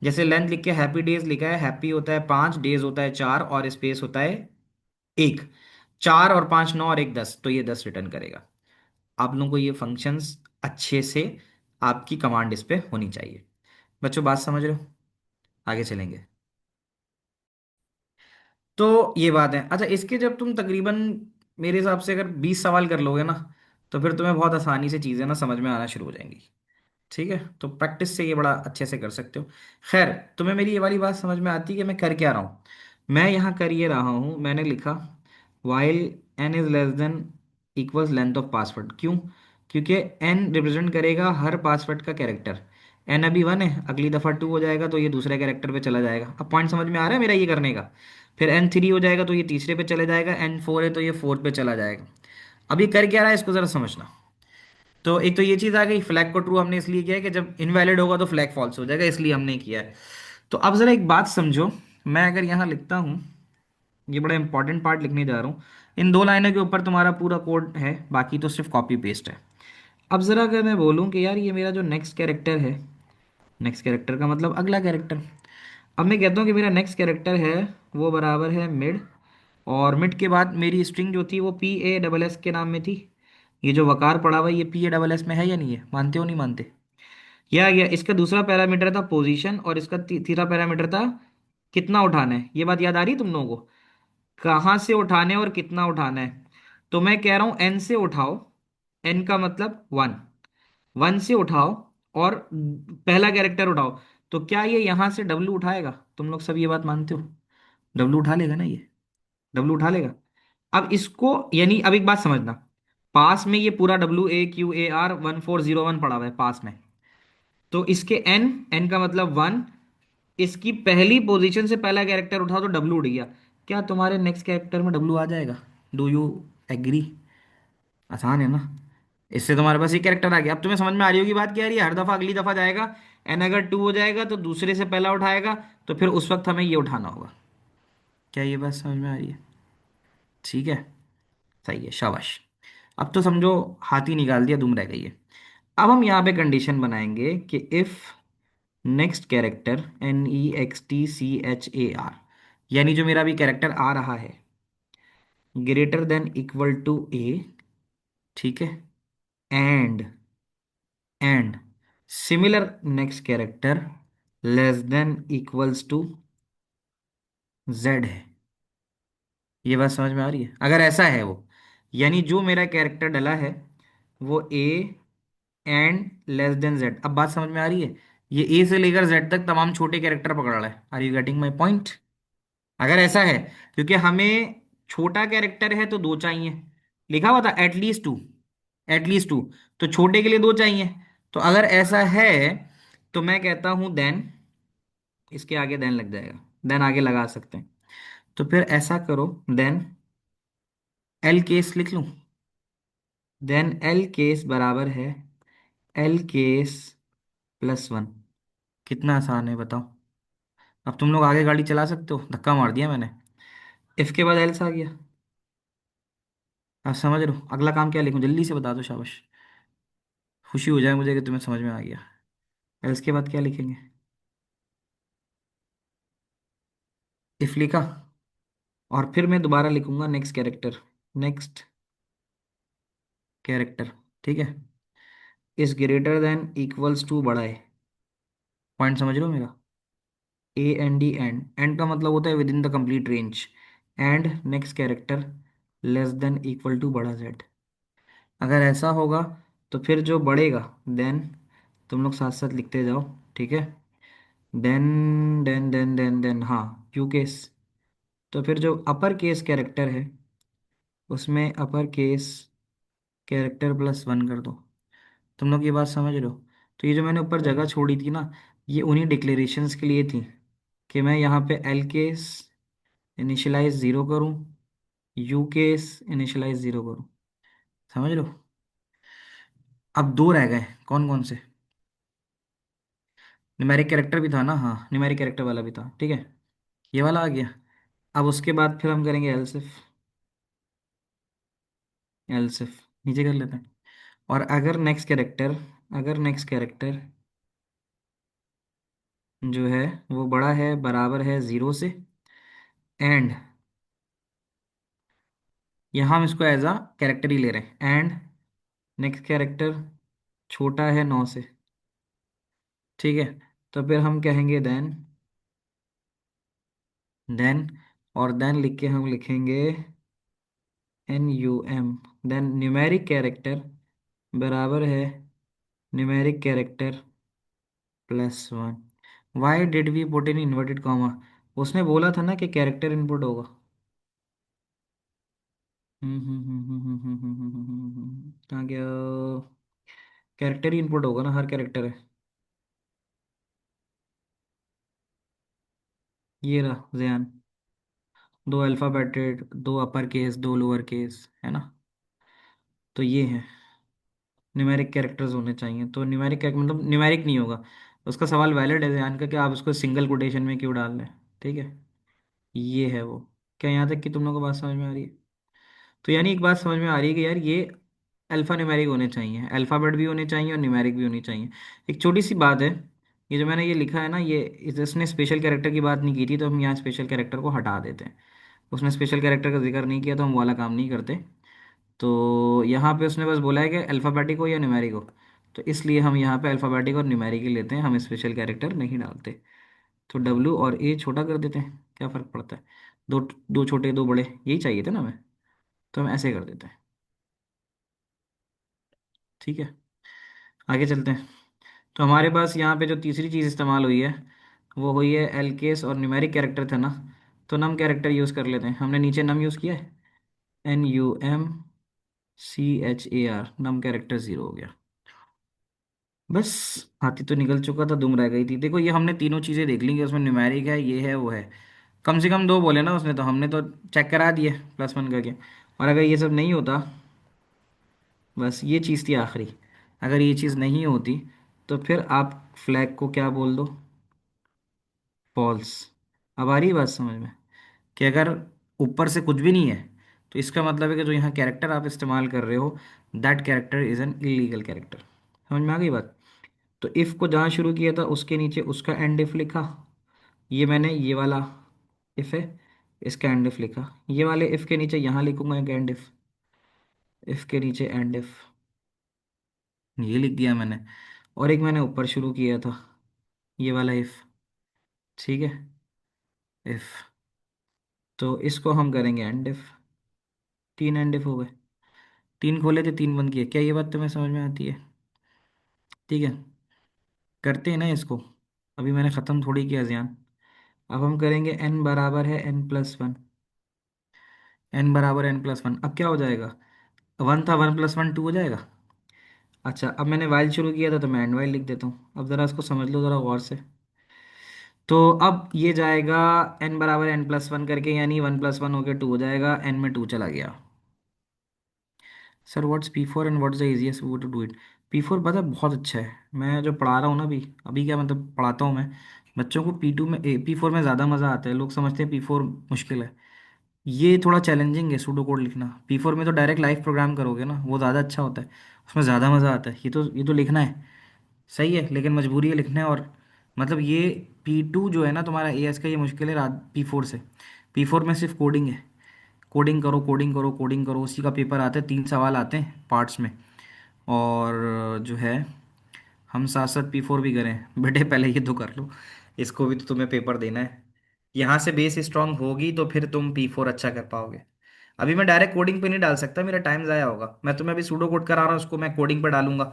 जैसे लेंथ लिख के हैप्पी डेज लिखा है, हैप्पी होता है 5, डेज होता है 4 और स्पेस होता है 1। 4 और 5 9 और 1 10, तो ये 10 रिटर्न करेगा। आप लोगों को ये फंक्शंस अच्छे से आपकी कमांड इस पे होनी चाहिए। बच्चों बात समझ रहे हो? आगे चलेंगे। तो ये बात है। अच्छा, इसके जब तुम तकरीबन मेरे हिसाब से अगर 20 सवाल कर लोगे ना, तो फिर तुम्हें बहुत आसानी से चीज़ें ना समझ में आना शुरू हो जाएंगी। ठीक है, तो प्रैक्टिस से ये बड़ा अच्छे से कर सकते हो। खैर, तुम्हें मेरी ये वाली बात समझ में आती है कि मैं कर क्या रहा हूँ? मैं यहाँ कर ये रहा हूँ, मैंने लिखा while N is less than equals length of password. क्यों? क्योंकि एन रिप्रेजेंट करेगा हर पासवर्ड का कैरेक्टर। एन अभी 1 है, अगली दफ़ा 2 हो जाएगा तो ये दूसरे कैरेक्टर पे चला जाएगा। अब पॉइंट समझ में आ रहा है मेरा ये करने का? फिर N3 हो जाएगा तो ये तीसरे पे चले जाएगा, N4 है तो ये फोर्थ पे चला जाएगा। अब ये कर क्या रहा है इसको ज़रा समझना। तो एक तो ये चीज़ आ गई, फ्लैग को ट्रू हमने इसलिए किया है कि जब इनवैलिड होगा तो फ्लैग फॉल्स हो जाएगा, इसलिए हमने किया है। तो अब ज़रा एक बात समझो, मैं अगर यहाँ लिखता हूँ, ये बड़ा इंपॉर्टेंट पार्ट लिखने जा रहा हूँ। इन दो लाइनों के ऊपर तुम्हारा पूरा कोड है, बाकी तो सिर्फ कॉपी पेस्ट है। अब ज़रा अगर मैं बोलूँ कि यार ये मेरा जो नेक्स्ट कैरेक्टर है, नेक्स्ट कैरेक्टर का मतलब अगला कैरेक्टर। अब मैं कहता हूँ कि मेरा नेक्स्ट कैरेक्टर है वो बराबर है मिड, और मिड के बाद मेरी स्ट्रिंग जो थी वो पी ए डबल एस के नाम में थी। ये जो वकार पड़ा हुआ है ये पी ए डबल एस में है या नहीं है? मानते हो नहीं मानते? यह आ गया। इसका दूसरा पैरामीटर था पोजीशन, और इसका तीसरा पैरामीटर था कितना उठाना है। ये बात याद आ रही है तुम लोगों को? कहाँ से उठाने और कितना उठाना है। तो मैं कह रहा हूँ एन से उठाओ, एन का मतलब 1, 1 से उठाओ, और पहला कैरेक्टर उठाओ। तो क्या ये यहां से डब्लू उठाएगा? तुम लोग सब ये बात मानते हो? डब्लू उठा लेगा ना ये? डब्लू उठा लेगा। अब इसको, यानी अब एक बात समझना, पास में ये पूरा WAQAR 1401 पड़ा हुआ है पास में। तो इसके एन, एन का मतलब 1, इसकी पहली पोजीशन से पहला कैरेक्टर उठाओ तो डब्लू उठ गया। क्या तुम्हारे नेक्स्ट कैरेक्टर में डब्लू आ जाएगा? Do you agree? आसान है ना? इससे तुम्हारे पास ये कैरेक्टर आ गया। अब तुम्हें समझ में आ रही होगी बात क्या आ रही है? हर दफा अगली दफा जाएगा, एन अगर 2 हो जाएगा तो दूसरे से पहला उठाएगा, तो फिर उस वक्त हमें ये उठाना होगा। क्या ये बात समझ में आ रही है? ठीक है, सही है, शाबाश। अब तो समझो हाथी निकाल दिया, दुम रह गई है। अब हम यहाँ पे कंडीशन बनाएंगे कि इफ नेक्स्ट कैरेक्टर NEXTCHAR, यानी जो मेरा भी कैरेक्टर आ रहा है, greater than equal to A, ठीक है, and and similar next character less than equals to Z है। ये बात समझ में आ रही है? अगर ऐसा है वो, यानी जो मेरा कैरेक्टर डला है वो A and less than Z. अब बात समझ में आ रही है? ये ए से लेकर जेड तक तमाम छोटे कैरेक्टर पकड़ रहा है। Are you getting my point? अगर ऐसा है, क्योंकि हमें छोटा कैरेक्टर है तो दो चाहिए, लिखा हुआ था एटलीस्ट टू, एटलीस्ट टू, तो छोटे के लिए दो चाहिए। तो अगर ऐसा है तो मैं कहता हूं देन, इसके आगे देन लग जाएगा, देन आगे लगा सकते हैं। तो फिर ऐसा करो, देन एल केस लिख लूं, देन एल केस बराबर है एल केस +1। कितना आसान है बताओ? अब तुम लोग आगे गाड़ी चला सकते हो, धक्का मार दिया मैंने। इफ के बाद एल्स आ गया। अब समझ रहे हो अगला काम क्या लिखूं? जल्दी से बता दो, शाबाश। खुशी हो जाए मुझे कि तुम्हें समझ में आ गया। एल्स के बाद क्या लिखेंगे? इफ लिखा, और फिर मैं दोबारा लिखूंगा नेक्स्ट कैरेक्टर, नेक्स्ट कैरेक्टर, ठीक है, is greater than equals to बड़ा है। पॉइंट समझ रहे हो मेरा? AND, एंड एंड का मतलब होता है within the complete range, and next character less than equal to बड़ा जेड। अगर ऐसा होगा तो फिर जो बढ़ेगा देन, तुम लोग साथ साथ लिखते जाओ, ठीक है, देन हाँ, क्यू केस। तो फिर जो अपर केस कैरेक्टर है उसमें अपर केस कैरेक्टर +1 कर दो। तुम लोग ये बात समझ रहे हो? तो ये जो मैंने ऊपर जगह छोड़ी थी ना, ये उन्हीं डिक्लेरेशंस के लिए थी कि मैं यहाँ पे एल केस इनिशियलाइज ज़ीरो करूँ, यू केस इनिशियलाइज ज़ीरो करूँ। समझ लो। अब दो रह गए, कौन कौन से? न्यूमेरिक कैरेक्टर भी था ना, हाँ न्यूमेरिक कैरेक्टर वाला भी था, ठीक है। ये वाला आ गया। अब उसके बाद फिर हम करेंगे एलसिफ। एलसिफ नीचे कर लेते हैं। और अगर नेक्स्ट कैरेक्टर जो है वो बड़ा है, बराबर है ज़ीरो से, एंड यहाँ हम इसको एज अ कैरेक्टर ही ले रहे हैं, एंड नेक्स्ट कैरेक्टर छोटा है 9 से, ठीक है। तो फिर हम कहेंगे देन, और देन लिख के हम लिखेंगे NUM, देन न्यूमेरिक कैरेक्टर बराबर है numeric character +1। Why did we put in inverted comma? उसने बोला था ना कि कैरेक्टर इनपुट होगा। कहाँ गया? कैरेक्टर ही इनपुट होगा ना, हर कैरेक्टर है। ये रहा ध्यान, दो अल्फ़ाबेटेड, दो अपर केस, दो लोअर केस, है ना। तो ये है, न्यूमेरिक कैरेक्टर्स होने चाहिए। तो न्यूमेरिक मतलब न्यूमेरिक नहीं होगा। उसका सवाल वैलिड है ध्यान का, कि आप उसको सिंगल कोटेशन में क्यों डाल रहे हैं, ठीक है। ये है वो। क्या यहाँ तक कि तुम लोगों को बात समझ में आ रही है? तो यानी एक बात समझ में आ रही है कि यार ये अल्फ़ा न्यूमेरिक होने चाहिए, अल्फ़ाबेट भी होने चाहिए और न्यूमेरिक भी होनी चाहिए। एक छोटी सी बात है, ये जो मैंने ये लिखा है ना, ये इसने स्पेशल कैरेक्टर की बात नहीं की थी, तो हम यहाँ स्पेशल कैरेक्टर को हटा देते हैं। उसने स्पेशल कैरेक्टर का जिक्र नहीं किया, तो हम वो वाला काम नहीं करते। तो यहाँ पे उसने बस बोला है कि अल्फ़ाबेटिक हो या न्यूमेरिक हो, तो इसलिए हम यहाँ पे अल्फ़ाबेटिक और न्यूमेरिक ही लेते हैं, हम स्पेशल कैरेक्टर नहीं डालते। तो W और A छोटा कर देते हैं, क्या फ़र्क पड़ता है? दो दो छोटे दो बड़े, यही चाहिए थे ना हमें, तो हम ऐसे कर देते हैं। ठीक है, आगे चलते हैं। तो हमारे पास यहाँ पे जो तीसरी चीज़ इस्तेमाल हुई है, वो हुई है एल केस और न्यूमेरिक कैरेक्टर था ना, तो नम कैरेक्टर यूज़ कर लेते हैं। हमने नीचे नम यूज़ किया है, NUMCHAR, नम कैरेक्टर ज़ीरो हो गया। बस, हाथी तो निकल चुका था, दुम रह गई थी। देखो ये हमने तीनों चीज़ें देख ली कि उसमें न्यूमेरिक है, ये है, वो है। कम से कम दो बोले ना उसने, तो हमने तो चेक करा दिए +1 करके। और अगर ये सब नहीं होता, बस ये चीज़ थी आखिरी, अगर ये चीज़ नहीं होती, तो फिर आप फ्लैग को क्या बोल दो? फॉल्स। अब आ रही है बात समझ में, कि अगर ऊपर से कुछ भी नहीं है, तो इसका मतलब है कि जो यहाँ कैरेक्टर आप इस्तेमाल कर रहे हो, that character is an illegal character. समझ में आ गई बात? तो इफ़ को जहाँ शुरू किया था उसके नीचे उसका एंड इफ लिखा, ये मैंने ये वाला इफ है, इसका एंड इफ लिखा। ये वाले इफ के नीचे यहाँ लिखूंगा एक एंड इफ के नीचे एंड इफ, ये लिख दिया मैंने। और एक मैंने ऊपर शुरू किया था, ये वाला इफ, ठीक है, इफ। तो इसको हम करेंगे एंड इफ। तीन एंड इफ हो गए, तीन खोले थे तीन बंद किए। क्या ये बात तुम्हें समझ में आती है? ठीक है, करते हैं ना इसको। अभी मैंने ख़त्म थोड़ी किया ध्यान। अब हम करेंगे n बराबर है n+1, n बराबर n+1। अब क्या हो जाएगा? वन था, 1+1 2 हो जाएगा। अच्छा, अब मैंने वाइल शुरू किया था, तो मैं एंड वाइल लिख देता हूँ। अब ज़रा इसको समझ लो ज़रा गौर से। तो अब ये जाएगा n बराबर n+1 करके, यानी 1+1 होके 2 हो जाएगा, n में 2 चला गया। Sir what's P4 and what's the easiest way to do it? P4 पता है बहुत अच्छा है, मैं जो पढ़ा रहा हूँ ना अभी, अभी क्या मतलब पढ़ाता हूँ मैं बच्चों को, P4 में ज़्यादा मज़ा आता है। लोग समझते हैं P4 मुश्किल है, ये थोड़ा चैलेंजिंग है सूडो कोड लिखना। P4 में तो डायरेक्ट लाइव प्रोग्राम करोगे ना, वो ज़्यादा अच्छा होता है, उसमें ज़्यादा मज़ा आता है। ये तो लिखना है, सही है, लेकिन मजबूरी है लिखना है। और मतलब ये P2 जो है ना तुम्हारा AS का, ये मुश्किल है P4 से। P4 में सिर्फ कोडिंग है, कोडिंग करो कोडिंग करो कोडिंग करो, उसी का पेपर आते हैं, 3 सवाल आते हैं पार्ट्स में। और जो है, हम साथ साथ P4 भी करें बेटे, पहले ये तो कर लो, इसको भी तो तुम्हें पेपर देना है। यहाँ से बेस स्ट्रांग होगी तो फिर तुम P4 अच्छा कर पाओगे। अभी मैं डायरेक्ट कोडिंग पे नहीं डाल सकता, मेरा टाइम ज़ाया होगा। मैं तुम्हें अभी सूडो कोड करा रहा हूँ, उसको मैं कोडिंग पे डालूंगा।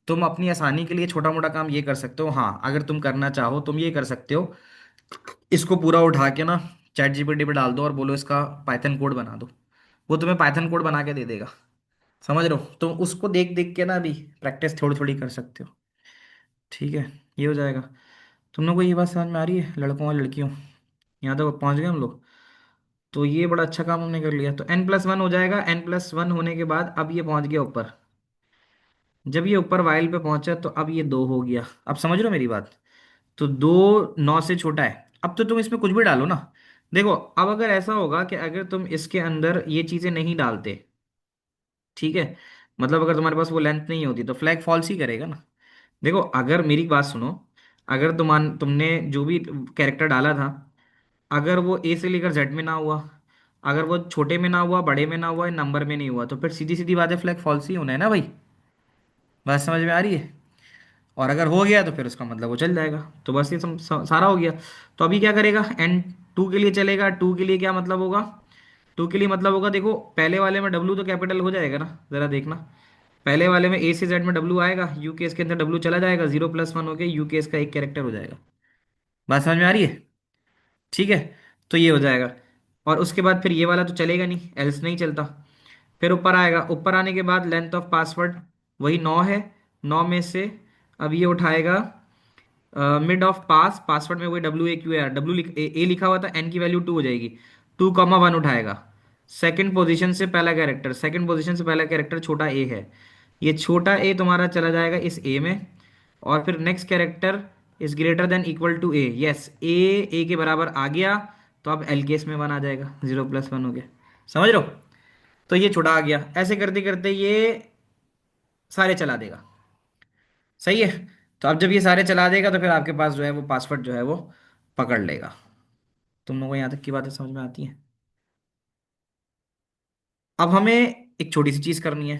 तुम अपनी आसानी के लिए छोटा मोटा काम ये कर सकते हो, हाँ अगर तुम करना चाहो तुम ये कर सकते हो, इसको पूरा उठा के ना ChatGPT पे डाल दो और बोलो इसका पाइथन कोड बना दो, वो तुम्हें पाइथन कोड बना के दे देगा। समझ रहे हो? तो उसको देख देख के ना अभी प्रैक्टिस थोड़ी थोड़ी कर सकते हो। ठीक है, ये हो जाएगा। तुम लोग को ये बात समझ में आ रही है, लड़कों और लड़कियों? यहाँ तक पहुँच गए हम लोग। तो ये बड़ा अच्छा काम हमने कर लिया। तो n+1 हो जाएगा। n+1 होने के बाद अब ये पहुंच गया ऊपर। जब ये ऊपर वाइल पे पहुंचा तो अब ये 2 हो गया। अब समझ रहे हो मेरी बात? तो 2 9 से छोटा है। अब तो तुम इसमें कुछ भी डालो ना। देखो, अब अगर ऐसा होगा कि अगर तुम इसके अंदर ये चीजें नहीं डालते, ठीक है, मतलब अगर तुम्हारे पास वो लेंथ नहीं होती तो फ्लैग फॉल्स ही करेगा ना। देखो, अगर मेरी बात सुनो, अगर तुमने जो भी कैरेक्टर डाला था, अगर वो ए से लेकर जेड में ना हुआ, अगर वो छोटे में ना हुआ, बड़े में ना हुआ, नंबर में नहीं हुआ, तो फिर सीधी सीधी बात है, फ्लैग फॉल्स ही होना है ना भाई। बात समझ में आ रही है? और अगर हो गया तो फिर उसका मतलब वो चल जाएगा। तो बस ये सारा हो गया। तो अभी क्या करेगा, n2 के लिए चलेगा। टू के लिए क्या मतलब होगा? टू के लिए मतलब होगा, देखो पहले वाले में डब्लू तो कैपिटल हो जाएगा ना, जरा देखना। पहले वाले में ए से जेड में डब्लू आएगा, यू केस के अंदर डब्लू चला जाएगा, 0+1 हो गया, यू केस का एक कैरेक्टर हो जाएगा। बात समझ में आ रही है? ठीक है, तो ये हो जाएगा। और उसके बाद फिर ये वाला तो चलेगा नहीं, एल्स नहीं चलता। फिर ऊपर आएगा, ऊपर आने के बाद लेंथ ऑफ पासवर्ड वही 9 है। 9 में से अब ये उठाएगा मिड ऑफ पासवर्ड में वही WAQAR, ए लिखा हुआ था, एन की वैल्यू 2 हो जाएगी। 2,1 उठाएगा। सेकंड पोजीशन से पहला कैरेक्टर, सेकंड पोजीशन से पहला कैरेक्टर छोटा ए है। ये छोटा ए तुम्हारा चला जाएगा इस ए में। और फिर next character is greater than equal to A. Yes, A के बराबर आ गया। तो अब एल केस में 1 आ जाएगा, 0+1 हो गया। समझ रहे हो? तो ये छोटा आ गया। ऐसे करते करते ये सारे चला देगा। सही है। तो अब जब ये सारे चला देगा तो फिर आपके पास जो है वो पासवर्ड जो है वो पकड़ लेगा। तुम लोगों को यहाँ तक की बातें समझ में आती हैं? अब हमें एक छोटी सी चीज़ करनी है।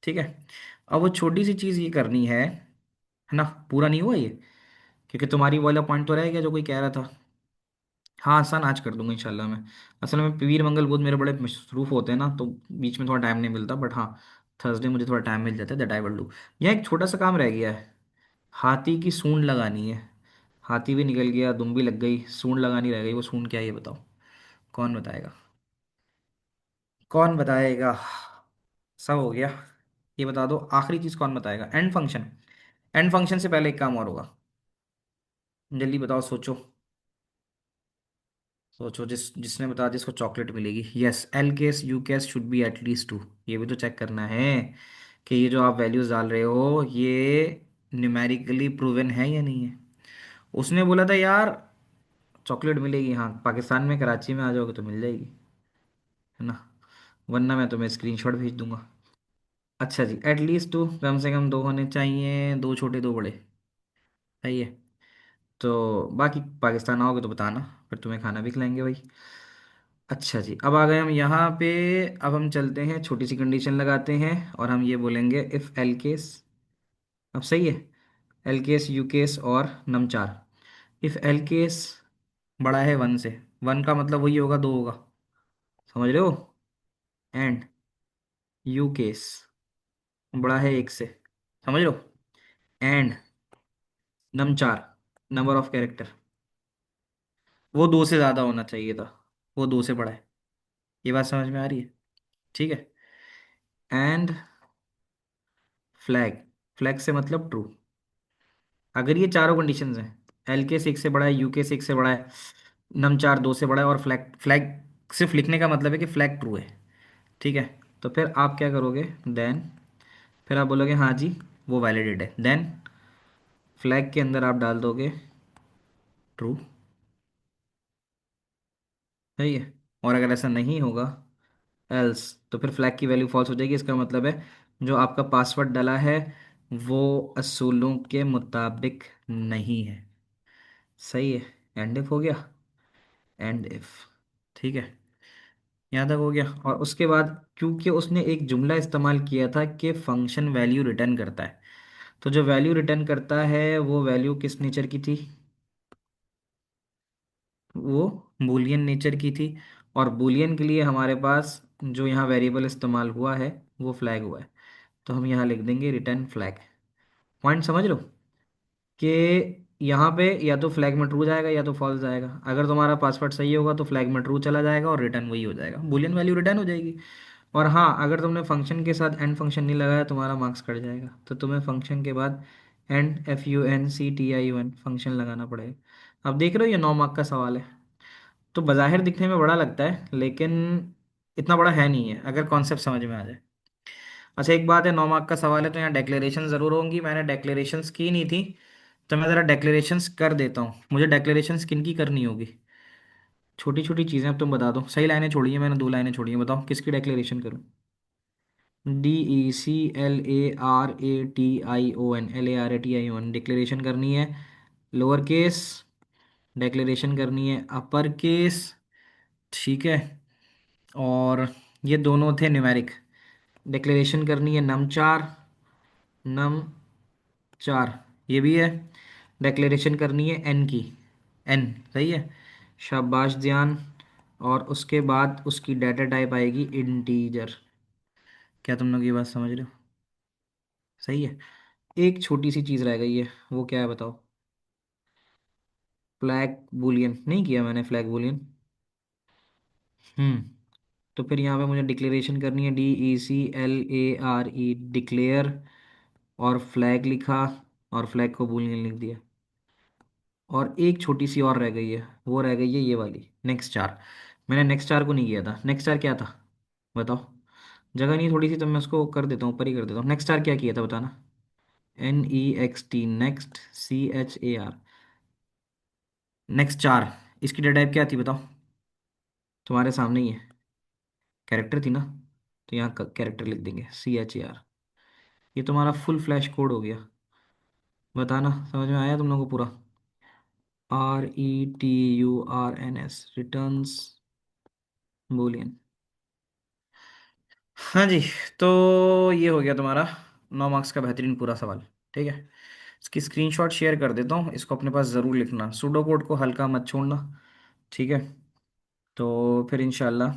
ठीक है, अब वो छोटी सी चीज़ ये करनी है ना? पूरा नहीं हुआ ये, क्योंकि तुम्हारी वाला पॉइंट तो रह गया जो कोई कह रहा था। हाँ, आसान आज कर दूंगा इंशाल्लाह मैं। असल में वीर मंगल बुध मेरे बड़े मसरूफ होते हैं ना, तो बीच में थोड़ा टाइम नहीं मिलता, बट हाँ, थर्सडे मुझे थोड़ा टाइम मिल जाता है, दैट आई विल डू। यहाँ एक छोटा सा काम रह गया है। हाथी की सूंड लगानी है। हाथी भी निकल गया, दुम भी लग गई, सूंड लगानी रह गई। वो सूंड क्या है ये बताओ? कौन बताएगा? कौन बताएगा? सब हो गया। ये बता दो, आखिरी चीज कौन बताएगा? And function. एंड फंक्शन से पहले एक काम और होगा। जल्दी बताओ, सोचो। सोचो, जिसने बता दिया इसको चॉकलेट मिलेगी। Yes, L case you case should be at least 2। ये भी तो चेक करना है कि ये जो आप वैल्यूज डाल रहे हो ये न्यूमेरिकली प्रूवन है या नहीं है। उसने बोला था यार चॉकलेट मिलेगी, हाँ पाकिस्तान में कराची में आ जाओगे तो मिल जाएगी, है ना? वरना मैं तुम्हें स्क्रीनशॉट भेज दूंगा। अच्छा जी, एटलीस्ट 2, कम से कम 2 होने चाहिए, 2 छोटे 2 बड़े। सही है। तो बाकी पाकिस्तान आओगे तो बताना, फिर तुम्हें खाना भी खिलाएंगे भाई। अच्छा जी, अब आ गए हम यहाँ पे। अब हम चलते हैं, छोटी सी कंडीशन लगाते हैं और हम ये बोलेंगे इफ़ एल केस। अब सही है, एल केस यू केस और नम 4। इफ़ एल केस बड़ा है 1 से, 1 का मतलब वही होगा, 2 होगा। समझ रहे हो? एंड यू केस बड़ा है 1 से। समझ रहे हो? And num 4, number of character, वो 2 से ज़्यादा होना चाहिए था, वो 2 से बड़ा है। ये बात समझ में आ रही है? ठीक है। एंड फ्लैग, फ्लैग से मतलब ट्रू। अगर ये चारों कंडीशंस हैं, एल के 6 से बड़ा है, यू के 6 से बड़ा है, नम 4 2 से बड़ा है, और फ्लैग फ्लैग सिर्फ लिखने का मतलब है कि फ्लैग ट्रू है। ठीक है, तो फिर आप क्या करोगे? देन फिर आप बोलोगे हाँ जी वो वैलिडेट है। देन फ्लैग के अंदर आप डाल दोगे ट्रू। सही है। और अगर ऐसा नहीं होगा, एल्स, तो फिर फ्लैग की वैल्यू फॉल्स हो जाएगी। इसका मतलब है जो आपका पासवर्ड डाला है वो असूलों के मुताबिक नहीं है। सही है। एंड इफ हो गया, एंड इफ। ठीक है, यहाँ तक हो गया। और उसके बाद क्योंकि उसने एक जुमला इस्तेमाल किया था कि फंक्शन वैल्यू रिटर्न करता है, तो जो वैल्यू रिटर्न करता है वो वैल्यू किस नेचर की थी? वो बूलियन नेचर की थी। और बूलियन के लिए हमारे पास जो यहाँ वेरिएबल इस्तेमाल हुआ है वो फ्लैग हुआ है। तो हम यहाँ लिख देंगे रिटर्न फ्लैग। पॉइंट समझ लो कि यहाँ पे या तो फ्लैग में ट्रू जाएगा या तो फॉल्स जाएगा। अगर तुम्हारा पासवर्ड सही होगा तो फ्लैग में ट्रू चला जाएगा और रिटर्न वही हो जाएगा, बूलियन वैल्यू रिटर्न हो जाएगी। और हाँ, अगर तुमने फंक्शन के साथ एंड फंक्शन नहीं लगाया तुम्हारा मार्क्स कट जाएगा, तो तुम्हें फंक्शन के बाद एंड FUNCTION फंक्शन लगाना पड़ेगा। अब देख रहे हो ये 9 मार्क का सवाल है। तो बाज़ाहिर दिखने में बड़ा लगता है, लेकिन इतना बड़ा है नहीं है अगर कॉन्सेप्ट समझ में आ जाए। अच्छा एक बात है, 9 मार्क का सवाल है तो यहाँ डेक्लेरेशन ज़रूर होंगी, मैंने डेक्लेरेशंस की नहीं थी, तो मैं ज़रा डेक्लेरेशंस कर देता हूँ। मुझे डेक्लेरेशंस किन की करनी होगी? छोटी छोटी चीज़ें अब तुम बता दो। सही लाइनें छोड़ी हैं मैंने, 2 लाइनें छोड़ी हैं, बताओ किसकी डेक्लेरेशन करूँ? DECLARATION डिक्लेरेशन करनी है। लोअर केस डिक्लेरेशन करनी है, अपर केस। ठीक है। और ये दोनों थे न्यूमेरिक। डिक्लेरेशन करनी है नम 4 ये भी है। डिक्लेरेशन करनी है एन की, एन सही है, शाबाश ध्यान। और उसके बाद उसकी डाटा टाइप आएगी इंटीजर। क्या तुम लोग ये बात समझ रहे हो? सही है। एक छोटी सी चीज़ रह गई है, वो क्या है बताओ? फ्लैग बुलियन नहीं किया मैंने, फ्लैग बुलियन। हम्म। तो फिर यहाँ पे मुझे डिक्लेरेशन करनी है DECLARE डिक्लेयर, और फ्लैग लिखा, और फ्लैग को बूलियन लिख दिया। और एक छोटी सी और रह गई है, वो रह गई है ये वाली नेक्स्ट 4। मैंने नेक्स्ट 4 को नहीं किया था। नेक्स्ट 4 क्या था बताओ? जगह नहीं थोड़ी सी, तो मैं उसको कर देता हूँ, ऊपर ही कर देता हूँ। नेक्स्ट 4 क्या किया था बताना? NEXT next, CHAR next 4। इसकी डेटा टाइप क्या थी बताओ? तुम्हारे सामने ही है, कैरेक्टर थी ना, तो यहाँ कैरेक्टर लिख देंगे CHAR। ये तुम्हारा फुल फ्लैश कोड हो गया। बताना समझ में आया तुम लोगों को पूरा? RETURNS returns Boolean. हाँ जी। तो ये हो गया तुम्हारा 9 मार्क्स का बेहतरीन पूरा सवाल। ठीक है। इसकी स्क्रीनशॉट शेयर कर देता हूँ, इसको अपने पास ज़रूर लिखना, सूडो कोड को हल्का मत छोड़ना। ठीक है। तो फिर इंशाल्लाह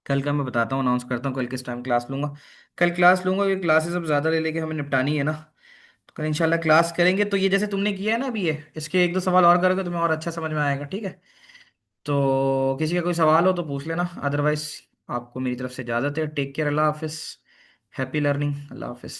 कल का मैं बताता हूँ, अनाउंस करता हूँ कल किस टाइम क्लास लूँगा। कल क्लास लूँगा क्योंकि क्लासेस अब ज़्यादा ले लेके हमें निपटानी है ना। तो कल इंशाल्लाह क्लास करेंगे, तो ये जैसे तुमने किया है ना अभी, ये इसके 1 2 सवाल और करोगे तुम्हें और अच्छा समझ में आएगा। ठीक है। तो किसी का कोई सवाल हो तो पूछ लेना, अदरवाइज आपको मेरी तरफ से इजाज़त है। टेक केयर, अल्लाह हाफिज़। हैप्पी लर्निंग, अल्लाह हाफिज़।